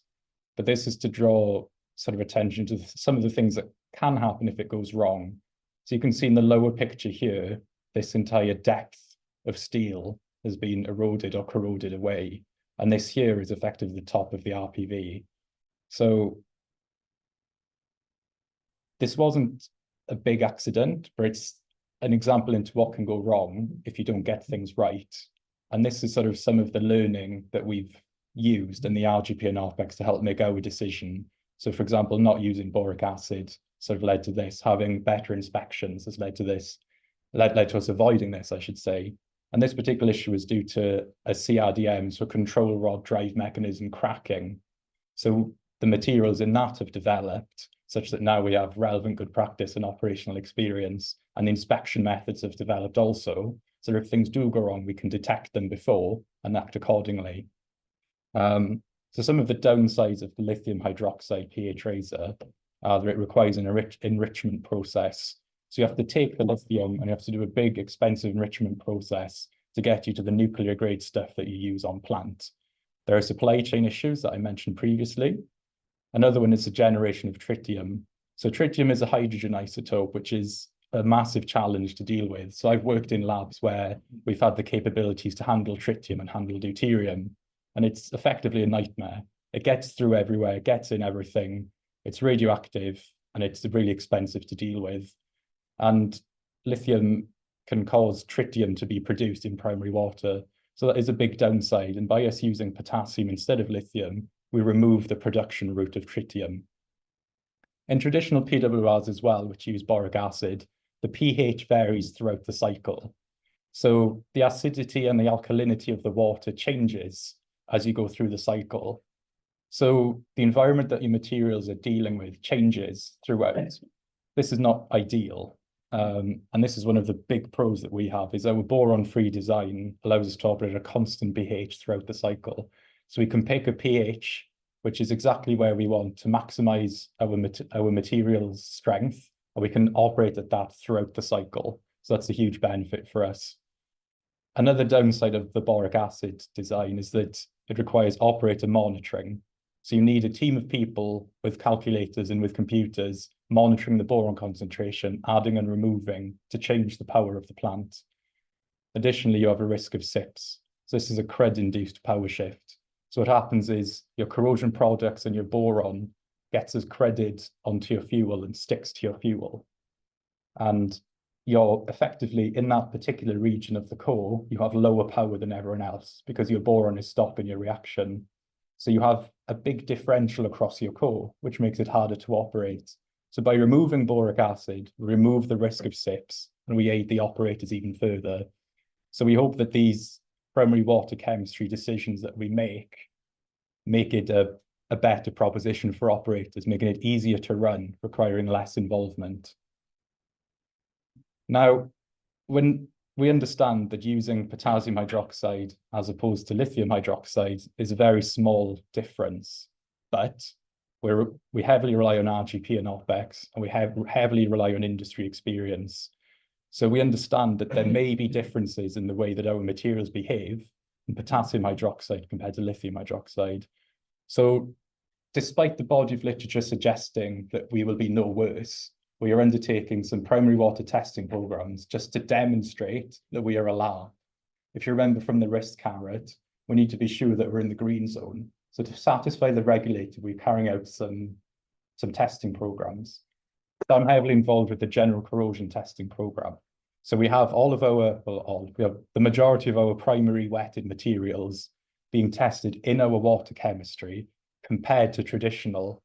But this is to draw sort of attention to some of the things that can happen if it goes wrong. So you can see in the lower picture here, this entire depth of steel has been eroded or corroded away. And this here is effectively the top of the RPV. So this wasn't a big accident, but it's an example into what can go wrong if you don't get things right. And this is sort of some of the learning that we've used in the RGP and RPEX to help make our decision. So for example, not using boric acid sort of led to this, having better inspections has led to this, led to us avoiding this, I should say. And this particular issue was due to a CRDM, so control rod drive mechanism cracking. So the materials in that have developed such that now we have relevant good practice and operational experience, and the inspection methods have developed also. So if things do go wrong, we can detect them before and act accordingly. So some of the downsides of the lithium hydroxide pH raiser are that it requires an enrichment process. So you have to take the lithium and you have to do a big, expensive enrichment process to get you to the nuclear grade stuff that you use on plant. There are supply chain issues that I mentioned previously. Another one is the generation of tritium. So tritium is a hydrogen isotope, which is a massive challenge to deal with. So I've worked in labs where we've had the capabilities to handle tritium and handle deuterium, and it's effectively a nightmare. It gets through everywhere, it gets in everything. It's radioactive and it's really expensive to deal with. And lithium can cause tritium to be produced in primary water. So that is a big downside. And by us using potassium instead of lithium, we remove the production route of tritium. In traditional PWRs as well, which use boric acid, the pH varies throughout the cycle. So the acidity and the alkalinity of the water changes as you go through the cycle. So the environment that your materials are dealing with changes throughout. This is not ideal. And this is one of the big pros that we have, is our boron-free design allows us to operate at a constant pH throughout the cycle. So we can pick a pH, which is exactly where we want to maximize our materials strength, and we can operate at that throughout the cycle. So that's a huge benefit for us. Another downside of the boric acid design is that it requires operator monitoring. So you need a team of people with calculators and with computers monitoring the boron concentration, adding and removing to change the power of the plant. Additionally, you have a risk of SIPs. So this is a CRED-induced power shift. So what happens is your corrosion products and your boron gets as credit onto your fuel and sticks to your fuel. And you're effectively in that particular region of the core, you have lower power than everyone else because your boron is stopping your reaction. So you have a big differential across your core, which makes it harder to operate. So by removing boric acid, we remove the risk of SIPs and we aid the operators even further. So we hope that these primary water chemistry decisions that we make it a better proposition for operators, making it easier to run, requiring less involvement. Now, when we understand that using potassium hydroxide as opposed to lithium hydroxide is a very small difference, but we heavily rely on RGP and OPEX, and we heavily rely on industry experience. So we understand that there may be differences in the way that our materials behave in potassium hydroxide compared to lithium hydroxide. So despite the body of literature suggesting that we will be no worse, we are undertaking some primary water testing programs just to demonstrate that we are a lab. If you remember from the risk carrot, we need to be sure that we're in the green zone. So to satisfy the regulator, we're carrying out some testing programs. So I'm heavily involved with the general corrosion testing program. So we have we have the majority of our primary wetted materials being tested in our water chemistry compared to traditional.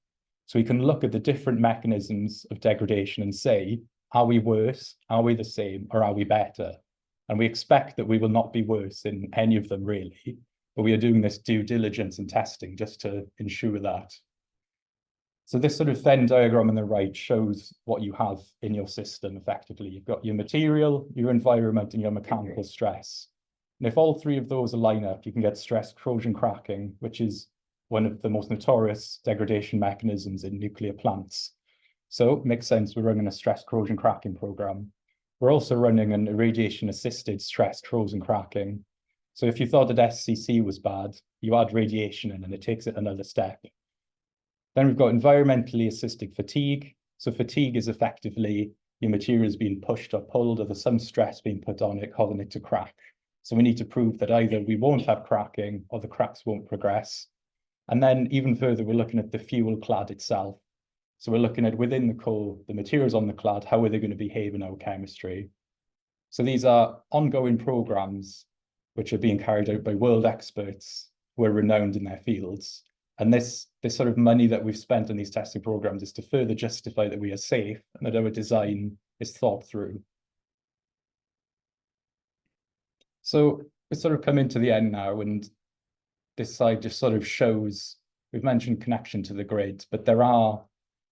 So we can look at the different mechanisms of degradation and say, are we worse, are we the same, or are we better? And we expect that we will not be worse in any of them really, but we are doing this due diligence and testing just to ensure that. So this sort of Venn diagram on the right shows what you have in your system effectively. You've got your material, your environment, and your mechanical stress. And if all three of those line up, you can get stress corrosion cracking, which is one of the most notorious degradation mechanisms in nuclear plants. So it makes sense we're running a stress corrosion cracking program. We're also running an irradiation-assisted stress corrosion cracking. So if you thought that SCC was bad, you add radiation in and it takes it another step. Then we've got environmentally assisted fatigue. So fatigue is effectively your materials being pushed or pulled, or there's some stress being put on it, causing it to crack. So we need to prove that either we won't have cracking or the cracks won't progress. And then even further, we're looking at the fuel clad itself. So we're looking at within the core, the materials on the clad, how are they going to behave in our chemistry? So these are ongoing programs which are being carried out by world experts who are renowned in their fields. And this sort of money that we've spent on these testing programs is to further justify that we are safe and that our design is thought through. So we're sort of coming to the end now, and this slide just sort of shows, we've mentioned connection to the grid, but there are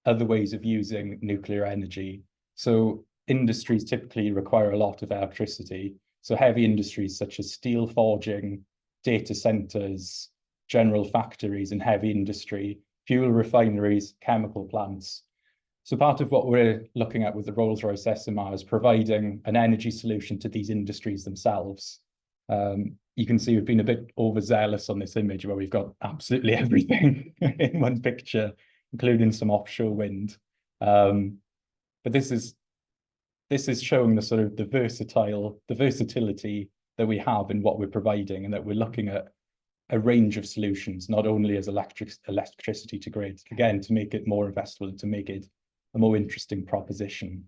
other ways of using nuclear energy. So industries typically require a lot of electricity. So heavy industries such as steel forging, data centers, general factories and heavy industry, fuel refineries, chemical plants. So part of what we're looking at with the Rolls-Royce SMR is providing an energy solution to these industries themselves. You can see we've been a bit overzealous on this image where we've got absolutely everything in one picture, including some offshore wind. But this is showing the sort of the versatility that we have in what we're providing, and that we're looking at a range of solutions, not only as electricity to grid, again, to make it more investable and to make it a more interesting proposition.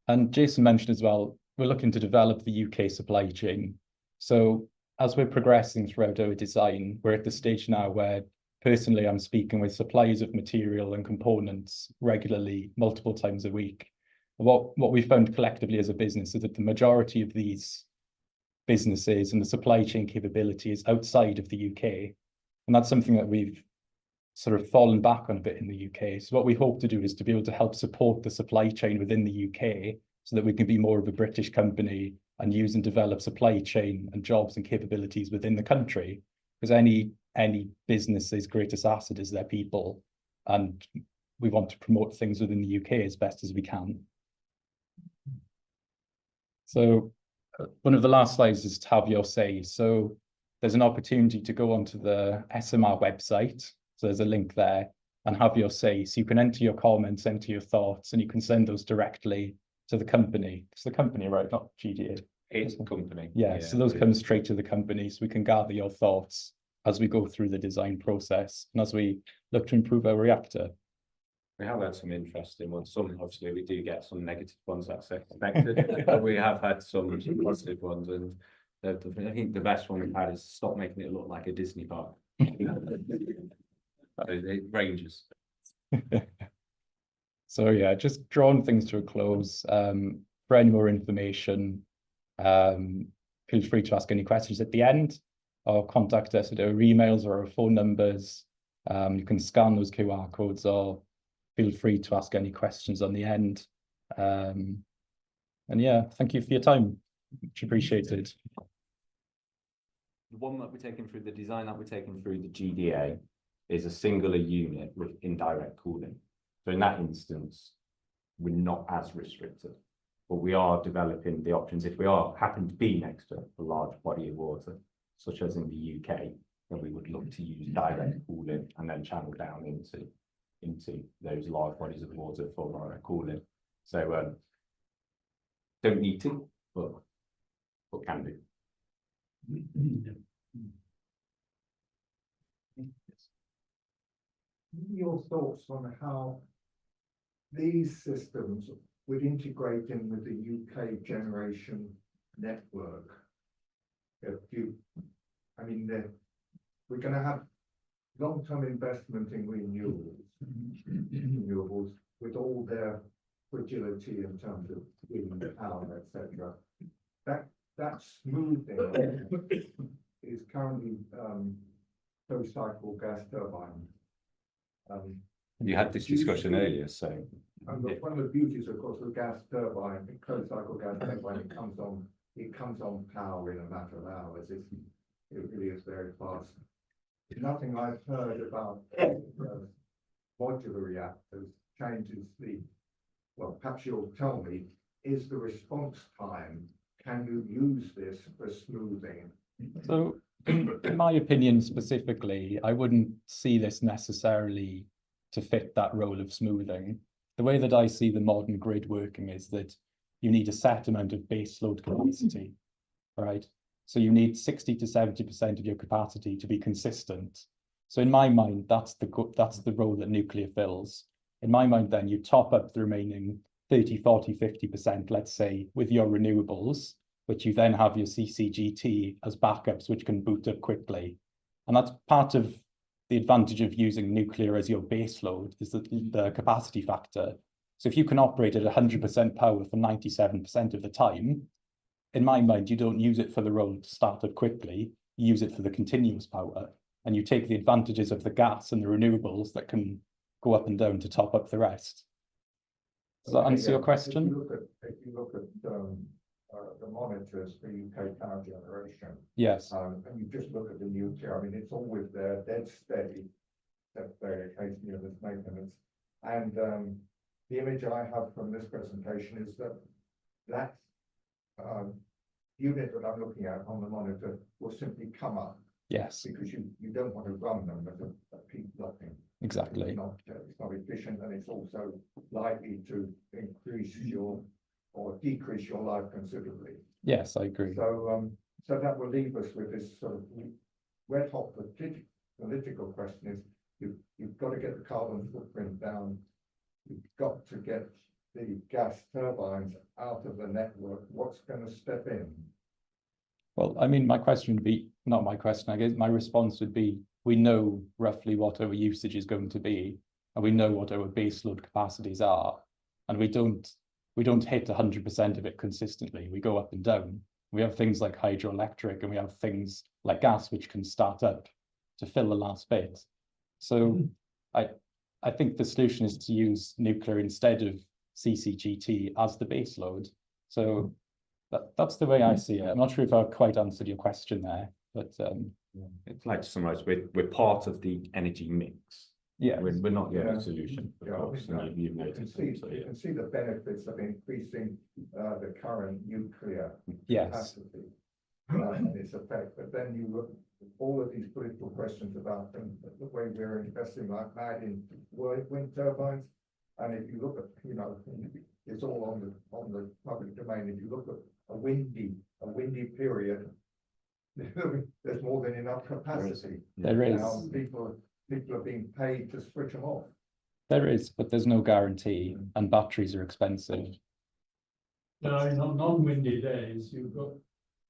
And Jason mentioned as well, we're looking to develop the UK supply chain. So as we're progressing throughout our design, we're at the stage now where personally I'm speaking with suppliers of material and components regularly, multiple times a week. What we found collectively as a business is that the majority of these businesses and the supply chain capability is outside of the UK. And that's something that we've sort of fallen back on a bit in the UK. So what we hope to do is to be able to help support the supply chain within the UK so that we can be more of a British company and use and develop supply chain and jobs and capabilities within the country. Because any business's greatest asset is their people. And we want to promote things within the UK as best as we can. So one of the last slides is to have your say. So there's an opportunity to go onto the SMR website. So there's a link there, and have your say. So you can enter your comments, enter your thoughts, and you can send those directly to the company. It's the company, right? Not GDA. It's the company. Yeah, so those come straight to the company. So we can gather your thoughts as we go through the design process and as we look to improve our reactor. We have had some interesting ones. Some, obviously, we do get some negative ones, that's expected, but we have had some positive ones. And I think the best one we've had is stop making it look like a Disney park. It ranges. So yeah, just drawing things to a close. For any more information, feel free to ask any questions at the end, or contact us at our emails or our phone numbers. You can scan those QR codes, or feel free to ask any questions on the end. And yeah, thank you for your time. Much appreciated. The one that we're taking through, the design that we're taking through the GDA is a singular unit with indirect cooling. So in that instance, we're not as restricted, but we are developing the options. If we happen to be next to a large body of water, such as in the UK, then we would look to use direct cooling and then channel down into those large bodies of water for direct cooling. So don't need to, but can do. Your thoughts on how these systems would integrate in with the UK generation network? We're going to have long-term investment in renewables with all their fragility in terms of wind power, etc. That smoothing is currently closed cycle gas turbine. You had this discussion earlier, so. And one of the beauties, of course, of the gas turbine, the closed cycle gas turbine, it comes on power in a matter of hours. It really is very fast. Nothing I've heard about modular reactors changes well, perhaps you'll tell me, is the response time. Can you use this for smoothing? So in my opinion specifically, I wouldn't see this necessarily to fit that role of smoothing. The way that I see the modern grid working is that you need a set amount of base load capacity, right? So you need 60 to 70% of your capacity to be consistent. So in my mind, that's the role that nuclear fills. In my mind, then you top up the remaining 30, 40, 50%, let's say, with your renewables, but you then have your CCGT as backups, which can boot up quickly. And that's part of the advantage of using nuclear as your base load, is the capacity factor. So if you can operate at 100% power for 97% of the time, in my mind, you don't use it for the role to start up quickly, you use it for the continuous power, and you take the advantages of the gas and the renewables that can go up and down to top up the rest. Does that answer your question? If you look at the monitors for UK power generation, Yes. and you just look at the nuclear, I mean, it's always there, dead steady, except very occasionally there's maintenance. And the image I have from this presentation is that unit that I'm looking at on the monitor will simply come up. Yes. Because you don't want to run them at a peak blocking. Exactly. It's not efficient, and it's also likely to increase or decrease your life considerably. Yes, I agree. So so that will leave us with this sort of red hot political question: is you've got to get the carbon footprint down. You've got to get the gas turbines out of the network. What's going to step in? Well, I mean, my question would be, not my question, I guess my response would be, we know roughly what our usage is going to be, and we know what our baseload capacities are, and we don't hit 100% of it consistently. We go up and down. We have things like hydroelectric, and we have things like gas, which can start up to fill the last bit. So I think the solution is to use nuclear instead of CCGT as the baseload. So that's the way I see it. I'm not sure if I've quite answered your question there, but I'd like to summarize, we're part of the energy mix. yeah, We're not the only solution, of Yeah, course, I and think you've you noted can them, see, so you yeah. can see the benefits of increasing the current nuclear yes, capacity and its effect. But then you look at all of these political questions about the way we're investing like mad in wind turbines. And if you look at, it's all on the public domain. If you look at a windy period, there's more than enough capacity. there is. Now people are being paid to switch them off. There is, but there's no guarantee, and batteries are expensive. No, in non-windy days, you've got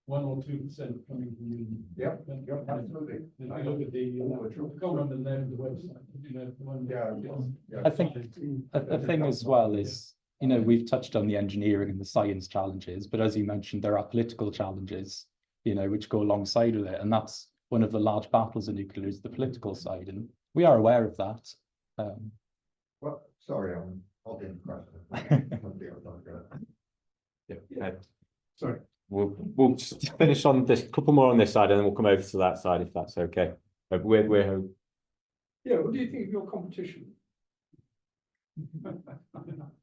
1 or 2% coming from wind. Yep, absolutely. If I look at the, I can't remember the name of the website, the one. Yeah. I think a thing as well is, we've touched on the engineering and the science challenges, but as you mentioned, there are political challenges, which go alongside with it. And that's one of the large battles in nuclear, is the political side. And we are aware of that. Well, sorry, I'm holding the question. Yeah. Sorry. We'll just finish on this, couple more on this side, and then we'll come over to that side if that's okay. We're Yeah, what do you think of your competition?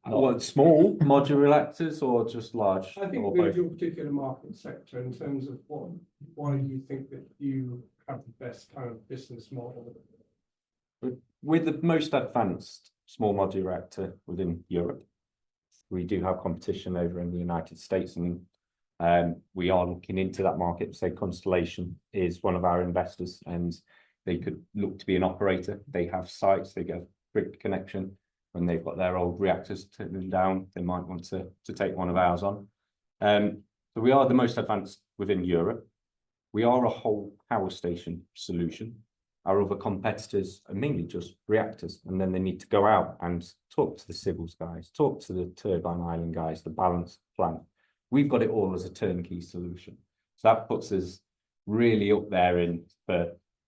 what, small modular reactors or just large? I think or with both? your particular market sector, in terms of why do you think that you have the best kind of business model? With the most advanced small modular reactor within Europe, we do have competition over in the United States, and we are looking into that market. Say Constellation is one of our investors, and they could look to be an operator. They have sites, they get a grid connection. When they've got their old reactors taken down, they might want to take one of ours on. So we are the most advanced within Europe. We are a whole power station solution. Our other competitors are mainly just reactors, and then they need to go out and talk to the civils guys, talk to the turbine island guys, the balance plant. We've got it all as a turnkey solution. So that puts us really up there for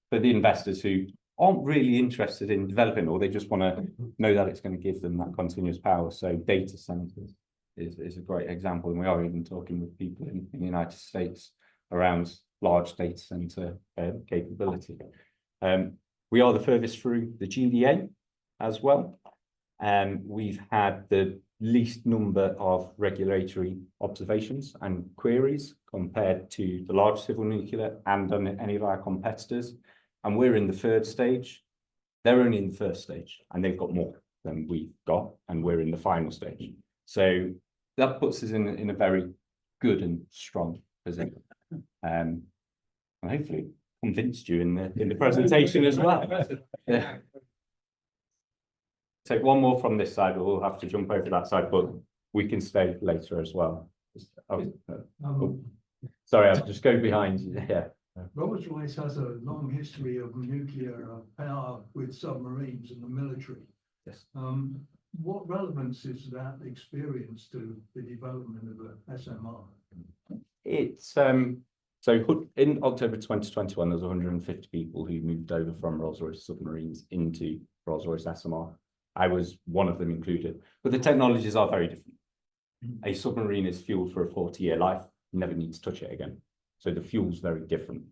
for the investors who aren't really interested in developing, or they just want to know that it's going to give them that continuous power. So data centers is a great example. And we are even talking with people in the United States around large data center capability. We are the furthest through the GDA as well. We've had the least number of regulatory observations and queries compared to the large civil nuclear and any of our competitors. And we're in the third stage. They're only in the first stage, and they've got more than we've got, and we're in the final stage. So that puts us in a very good and strong position. And hopefully convinced you in the presentation as well. Yeah. Take one more from this side, we'll have to jump over that side, but we can stay later as well. Sorry, I'll just go behind you. Yeah. Rolls-Royce has a long history of nuclear power with submarines in the military. Yes. What relevance is that experience to the development of a SMR? It's so in October 2021, there's 150 people who moved over from Rolls-Royce submarines into Rolls-Royce SMR. I was one of them included, but the technologies are very different. A submarine is fueled for a 40-year life. You never need to touch it again. So the fuel's very different.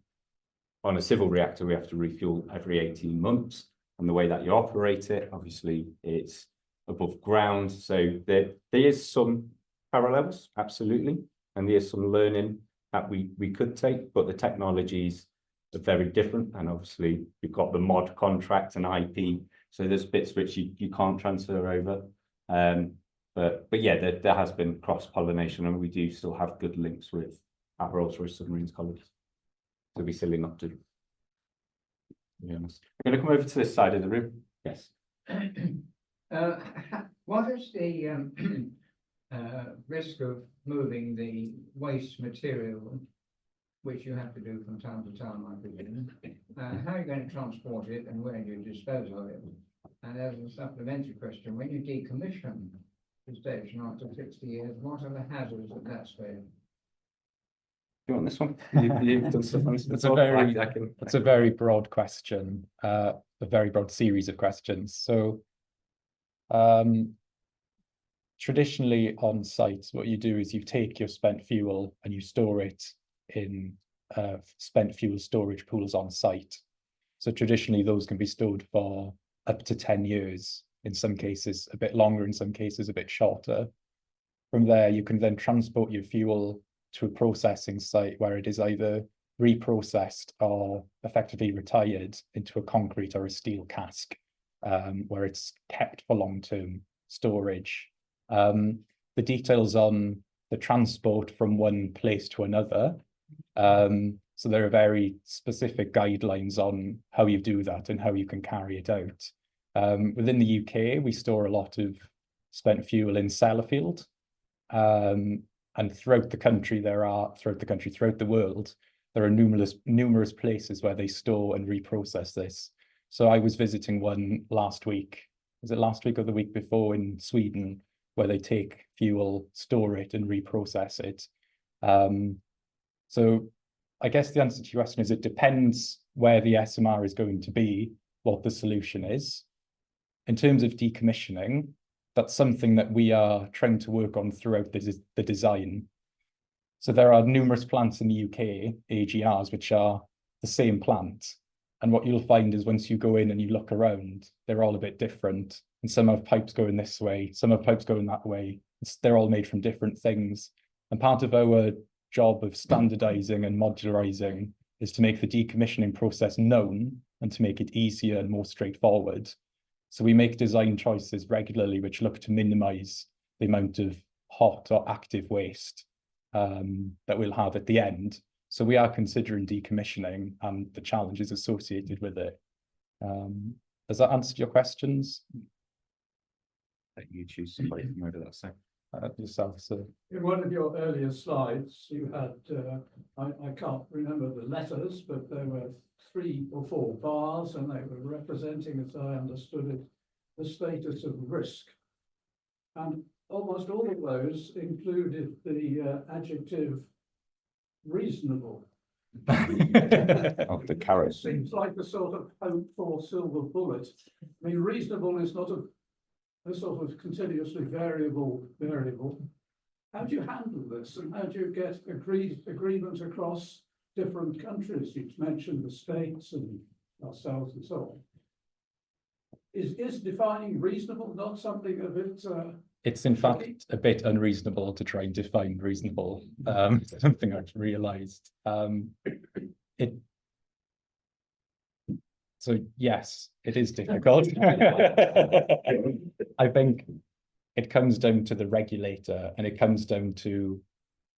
On a civil reactor, we have to refuel every 18 months. And the way that you operate it, obviously, it's above ground. So there is some parallels, absolutely. And there is some learning that we could take, but the technologies are very different. And obviously, you've got the mod contract and IP. So there's bits which you can't transfer over. But yeah, there has been cross-pollination, and we do still have good links with our Rolls-Royce Submarines colleagues. So we're silly not to be honest. I'm going to come over to this side of the room. Yes. What is the risk of moving the waste material, which you have to do from time to time, I presume? How are you going to transport it, and where do you dispose of it? And as a supplementary question, when you decommission the station after 60 years, what are the hazards at that stage? You want this one? You've done stuff on this before. It's a very broad question, a very broad series of questions. So traditionally on site, what you do is you take your spent fuel and you store it in spent fuel storage pools on site. So traditionally those can be stored for up to 10 years, in some cases a bit longer, in some cases a bit shorter. From there, you can then transport your fuel to a processing site where it is either reprocessed or effectively retired into a concrete or a steel cask, where it's kept for long-term storage. The details on the transport from one place to another. So there are very specific guidelines on how you do that and how you can carry it out. Within the UK, we store a lot of spent fuel in Sellafield. And throughout the country, throughout the world, there are numerous places where they store and reprocess this. So I was visiting one last week. Was it last week or the week before in Sweden, where they take fuel, store it, and reprocess it. So I guess the answer to your question is it depends where the SMR is going to be, what the solution is. In terms of decommissioning, that's something that we are trying to work on throughout the design. So there are numerous plants in the UK, AGRs, which are the same plant. And what you'll find is once you go in and you look around, they're all a bit different. And some have pipes going this way, some have pipes going that way. They're all made from different things. And part of our job of standardizing and modularizing is to make the decommissioning process known and to make it easier and more straightforward. So we make design choices regularly which look to minimize the amount of hot or active waste that we'll have at the end. So we are considering decommissioning and the challenges associated with it. Has that answered your questions? Let you choose somebody from over that side. Yourself, sir. In one of your earlier slides, you had, I can't remember the letters, but there were 3 or 4 bars, and they were representing, as I understood it, the status of risk. And almost all of those included the adjective reasonable. Of the It carrots. seems like the sort of hope for silver bullet. I mean, reasonable is not a sort of continuously variable. How do you handle this, and how do you get agreement across different countries? You've mentioned the States and ourselves and so on. Is defining reasonable not something a bit, It's in fact a bit unreasonable to try and define reasonable. Something I've realized. So yes, it is difficult. I think it comes down to the regulator, and it comes down to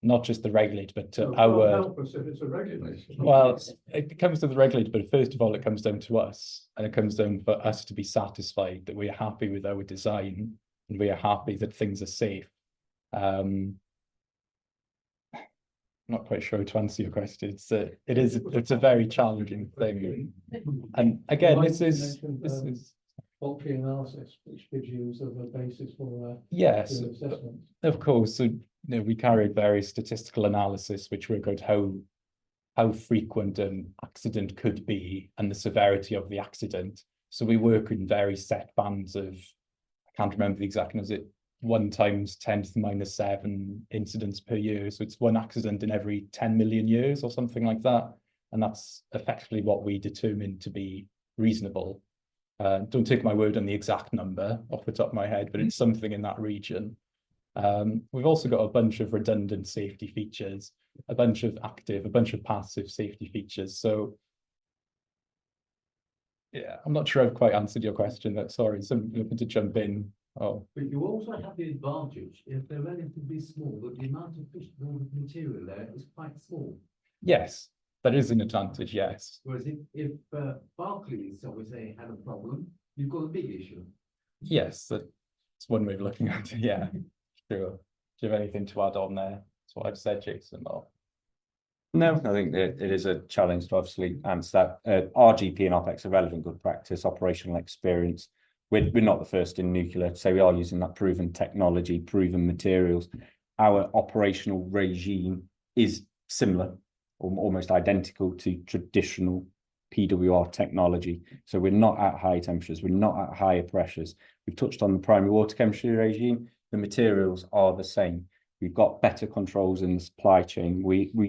not just the regulator, but to God our. help us if it's a regulation? Well, it comes to the regulator, but first of all, it comes down to us, and it comes down for us to be satisfied that we are happy with our design and we are happy that things are safe. Not quite sure how to answer your question. It's a very challenging thing, and again, this is Bulky analysis, which gives you sort of a basis for yes, your assessment. of course. So we carried various statistical analysis which work out how frequent an accident could be and the severity of the accident. So we work in very set bands of, I can't remember the exact number, is it 1 times 10 to the minus 7 incidents per year? So it's 1 accident in every 10 million years or something like that. And that's effectively what we determine to be reasonable. Don't take my word on the exact number off the top of my head, but it's something in that region. We've also got a bunch of redundant safety features, a bunch of active, a bunch of passive safety features. So yeah, I'm not sure I've quite answered your question. But sorry, somebody looking to jump in. Oh, But you also have the advantage, if they're relatively small, that the amount of fishbowl material there is quite small. yes, that is an advantage, yes. Whereas if Barclays, shall we say, had a problem, you've got a big issue. Yes, that's one way of looking at it, yeah, sure. Do you have anything to add on there? That's what I've said, Jason, or? No, I think that it is a challenge to obviously answer that. RGP and OPEX are relevant good practice, operational experience. We're not the first in nuclear, so we are using that proven technology, proven materials. Our operational regime is similar, or almost identical to traditional PWR technology. So we're not at high temperatures, we're not at higher pressures. We've touched on the primary water chemistry regime. The materials are the same. We've got better controls in the supply chain.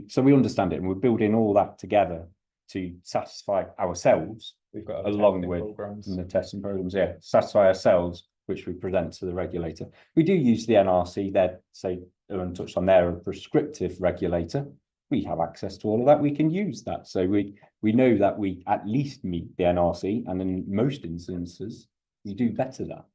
So we understand it, and we're building all that together to satisfy ourselves. We've got along with programs. the testing programs, yeah, satisfy ourselves, which we present to the regulator. We do use the NRC. They're, say, Iwan touched on, they're a prescriptive regulator. We have access to all of that. We can use that. So we know that we at least meet the NRC, and in most instances, we do better that.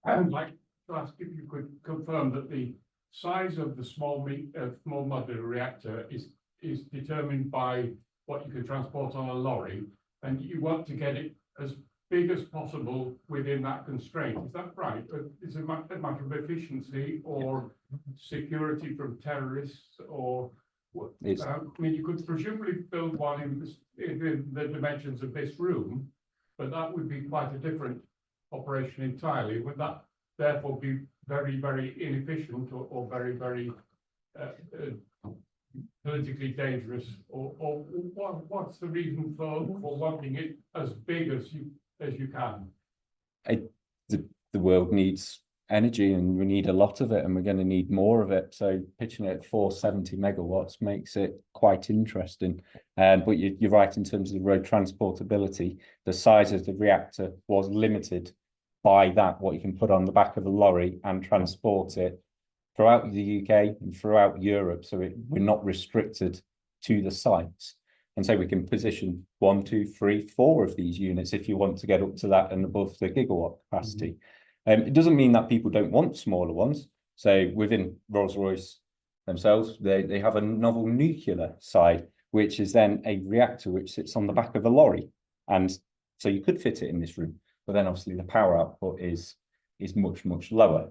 I'd like to ask if you could confirm that the size of the small modular reactor is determined by what you can transport on a lorry, and you want to get it as big as possible within that constraint. Is that right? Is it a matter of efficiency or security from terrorists, or what? I mean, you could presumably build one in the dimensions of this room, but that would be quite a different operation entirely. Would that therefore be very, very inefficient or very, very politically dangerous, or what's the reason for wanting it as big as you can? The world needs energy, and we need a lot of it, and we're going to need more of it. So pitching it at 470 megawatts makes it quite interesting. But you're right in terms of the road transportability. The size of the reactor was limited by that, what you can put on the back of a lorry and transport it throughout the UK and throughout Europe. So we're not restricted to the sites. And so we can position 1, 2, 3, 4 of these units if you want to get up to that and above the gigawatt capacity. It doesn't mean that people don't want smaller ones. So within Rolls-Royce themselves, they have a novel nuclear side, which is then a reactor which sits on the back of a lorry. And so you could fit it in this room, but then obviously the power output is much, much lower.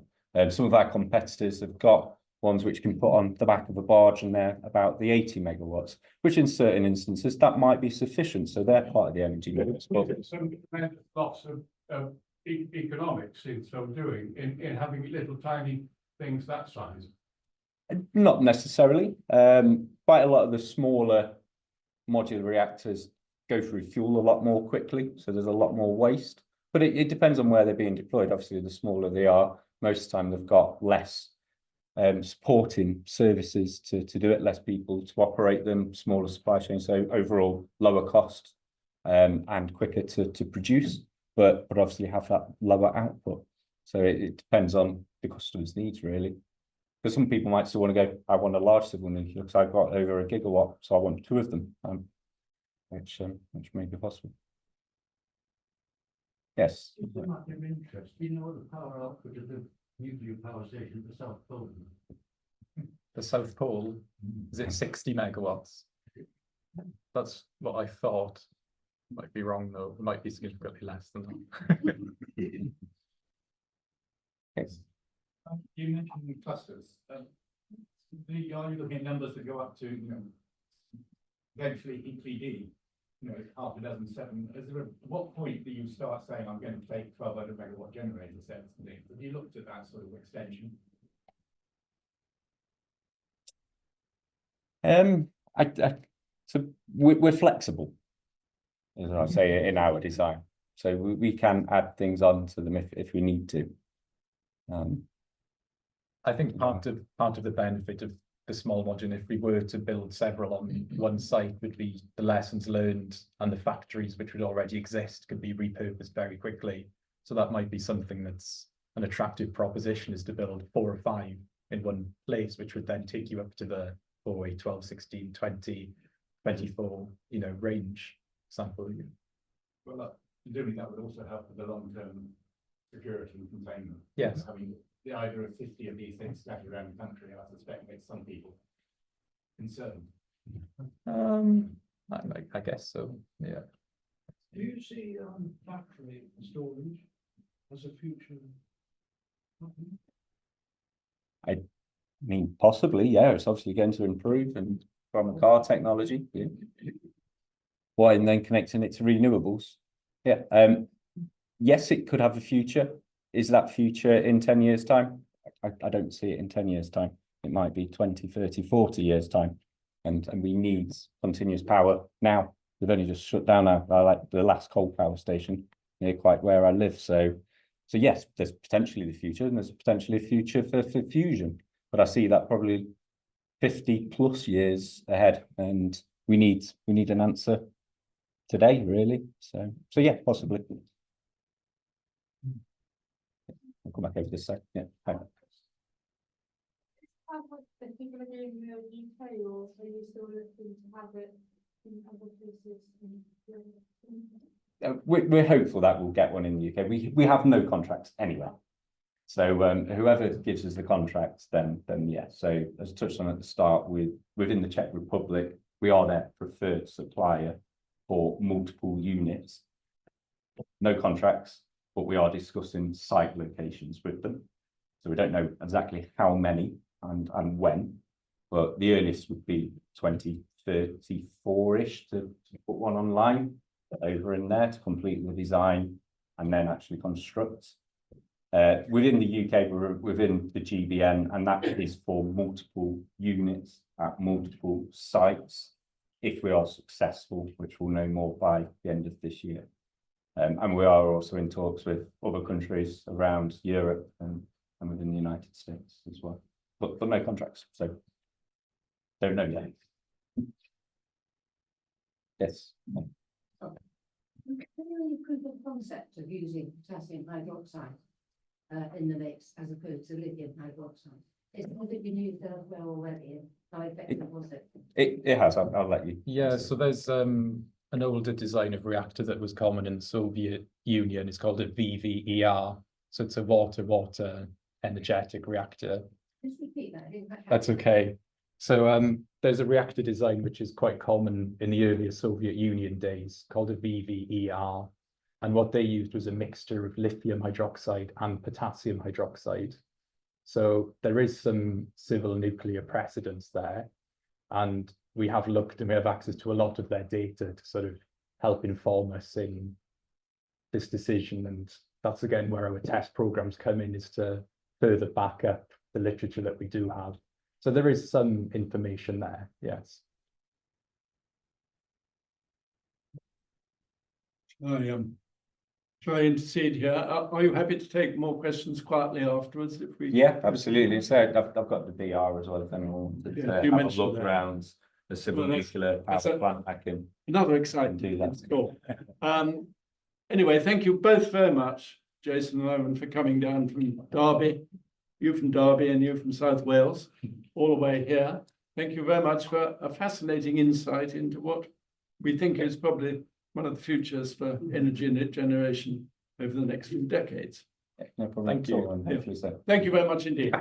Some of our competitors have got ones which can put on the back of a barge, and they're about the 80 megawatts, which in certain instances that might be sufficient. So they're part of the energy mix. But some lots of economics in so doing, in having little tiny things that size. Not necessarily. Quite a lot of the smaller modular reactors go through fuel a lot more quickly, so there's a lot more waste. But it depends on where they're being deployed. Obviously, the smaller they are, most of the time they've got less supporting services to do it, less people to operate them, smaller supply chain, so overall lower cost and quicker to produce, but obviously have that lower output. So it depends on the customer's needs, really. Because some people might still want to go, I want a large civil nuclear because I've got over 1 gigawatt, so I want 2 of them, which may be possible. Yes. Just a matter of interest, do you know what the power output of the nuclear power station at the South Pole? The South Pole, is it 60 megawatts? That's what I thought. Might be wrong though, it might be significantly less than that. Yes. You mentioned clusters. Are you looking at numbers that go up to, eventually EPD, half a dozen, 7? At what point do you start saying, I'm going to take 1,200 megawatt generator sets and things? Have you looked at that sort of extension? So we're flexible, as I say, in our design. So we can add things on to them if we need to. I think part of the benefit of the small module, if we were to build several on one site, would be the lessons learned and the factories which would already exist could be repurposed very quickly. So that might be something that's an attractive proposition, is to build 4 or 5 in one place, which would then take you up to the 4, 8, 12, 16, 20, 24, range sample. Well, doing that would also help with the long-term security and containment. Yes. I mean, the idea of 50 of these things scattered around the country, I suspect, makes some people concerned. I guess so. Yeah. Do you see battery storage as a future? I mean, possibly, yeah. It's obviously going to improve, and from a car technology, yeah. Well, and then connecting it to renewables, yeah. Yes, it could have a future. Is that future in 10 years' time? I don't see it in 10 years' time. It might be 20, 30, 40 years' time. And we need continuous power now. We've only just shut down like the last coal power station near quite where I live. So yes, there's potentially the future, and there's potentially a future for fusion. But I see that probably 50 plus years ahead, and we need an answer today, really. So yeah, possibly. I'll come back over this side. Yeah. Hi. That people are doing in the UK, or are you still looking to have it in other places? We're hopeful that we'll get one in the UK. We have no contracts anywhere. So whoever gives us the contracts, then yeah. So as touched on at the start, within the Czech Republic, we are their preferred supplier for multiple units. No contracts, but we are discussing site locations with them. So we don't know exactly how many and when, but the earliest would be 2034-ish to put one online over in there to complete the design and then actually construct. Within the UK, we're within the GBN, and that is for multiple units at multiple sites if we are successful, which we'll know more by the end of this year. And we are also in talks with other countries around Europe and within the United States as well. But no contracts, so don't know yet. Yes. Considering the proof of concept of using potassium hydroxide in the mix as opposed to lithium hydroxide, has it been used elsewhere already? How effective was it? It has. I'll let you. Yeah. So there's an older design of reactor that was common in the Soviet Union. It's called a VVER. So it's a water energetic reactor. Just repeat that. I didn't quite catch That's it. okay. So there's a reactor design which is quite common in the earlier Soviet Union days called a VVER. And what they used was a mixture of lithium hydroxide and potassium hydroxide. So there is some civil nuclear precedence there. And we have looked and we have access to a lot of their data to sort of help inform us in this decision. And that's again where our test programs come in, is to further back up the literature that we do have. So there is some information there, yes. I try and intercede here. Are you happy to take more questions quietly afterwards if we? Yeah, absolutely. So I've got the VR as well, if anyone wanted Yeah, to you have a mentioned look that. around the civil Well, nuclear that's power a- plant. I can Another do exciting that. talk. Anyway, thank you both very much, Jason and Iwan, for coming down from Derby. You from Derby and you from South Wales, all the way here. Thank you very much for a fascinating insight into what we think is probably one of the futures for energy generation over the next few decades. No problem Thank at all, you. and hopefully so. Thank you very much indeed.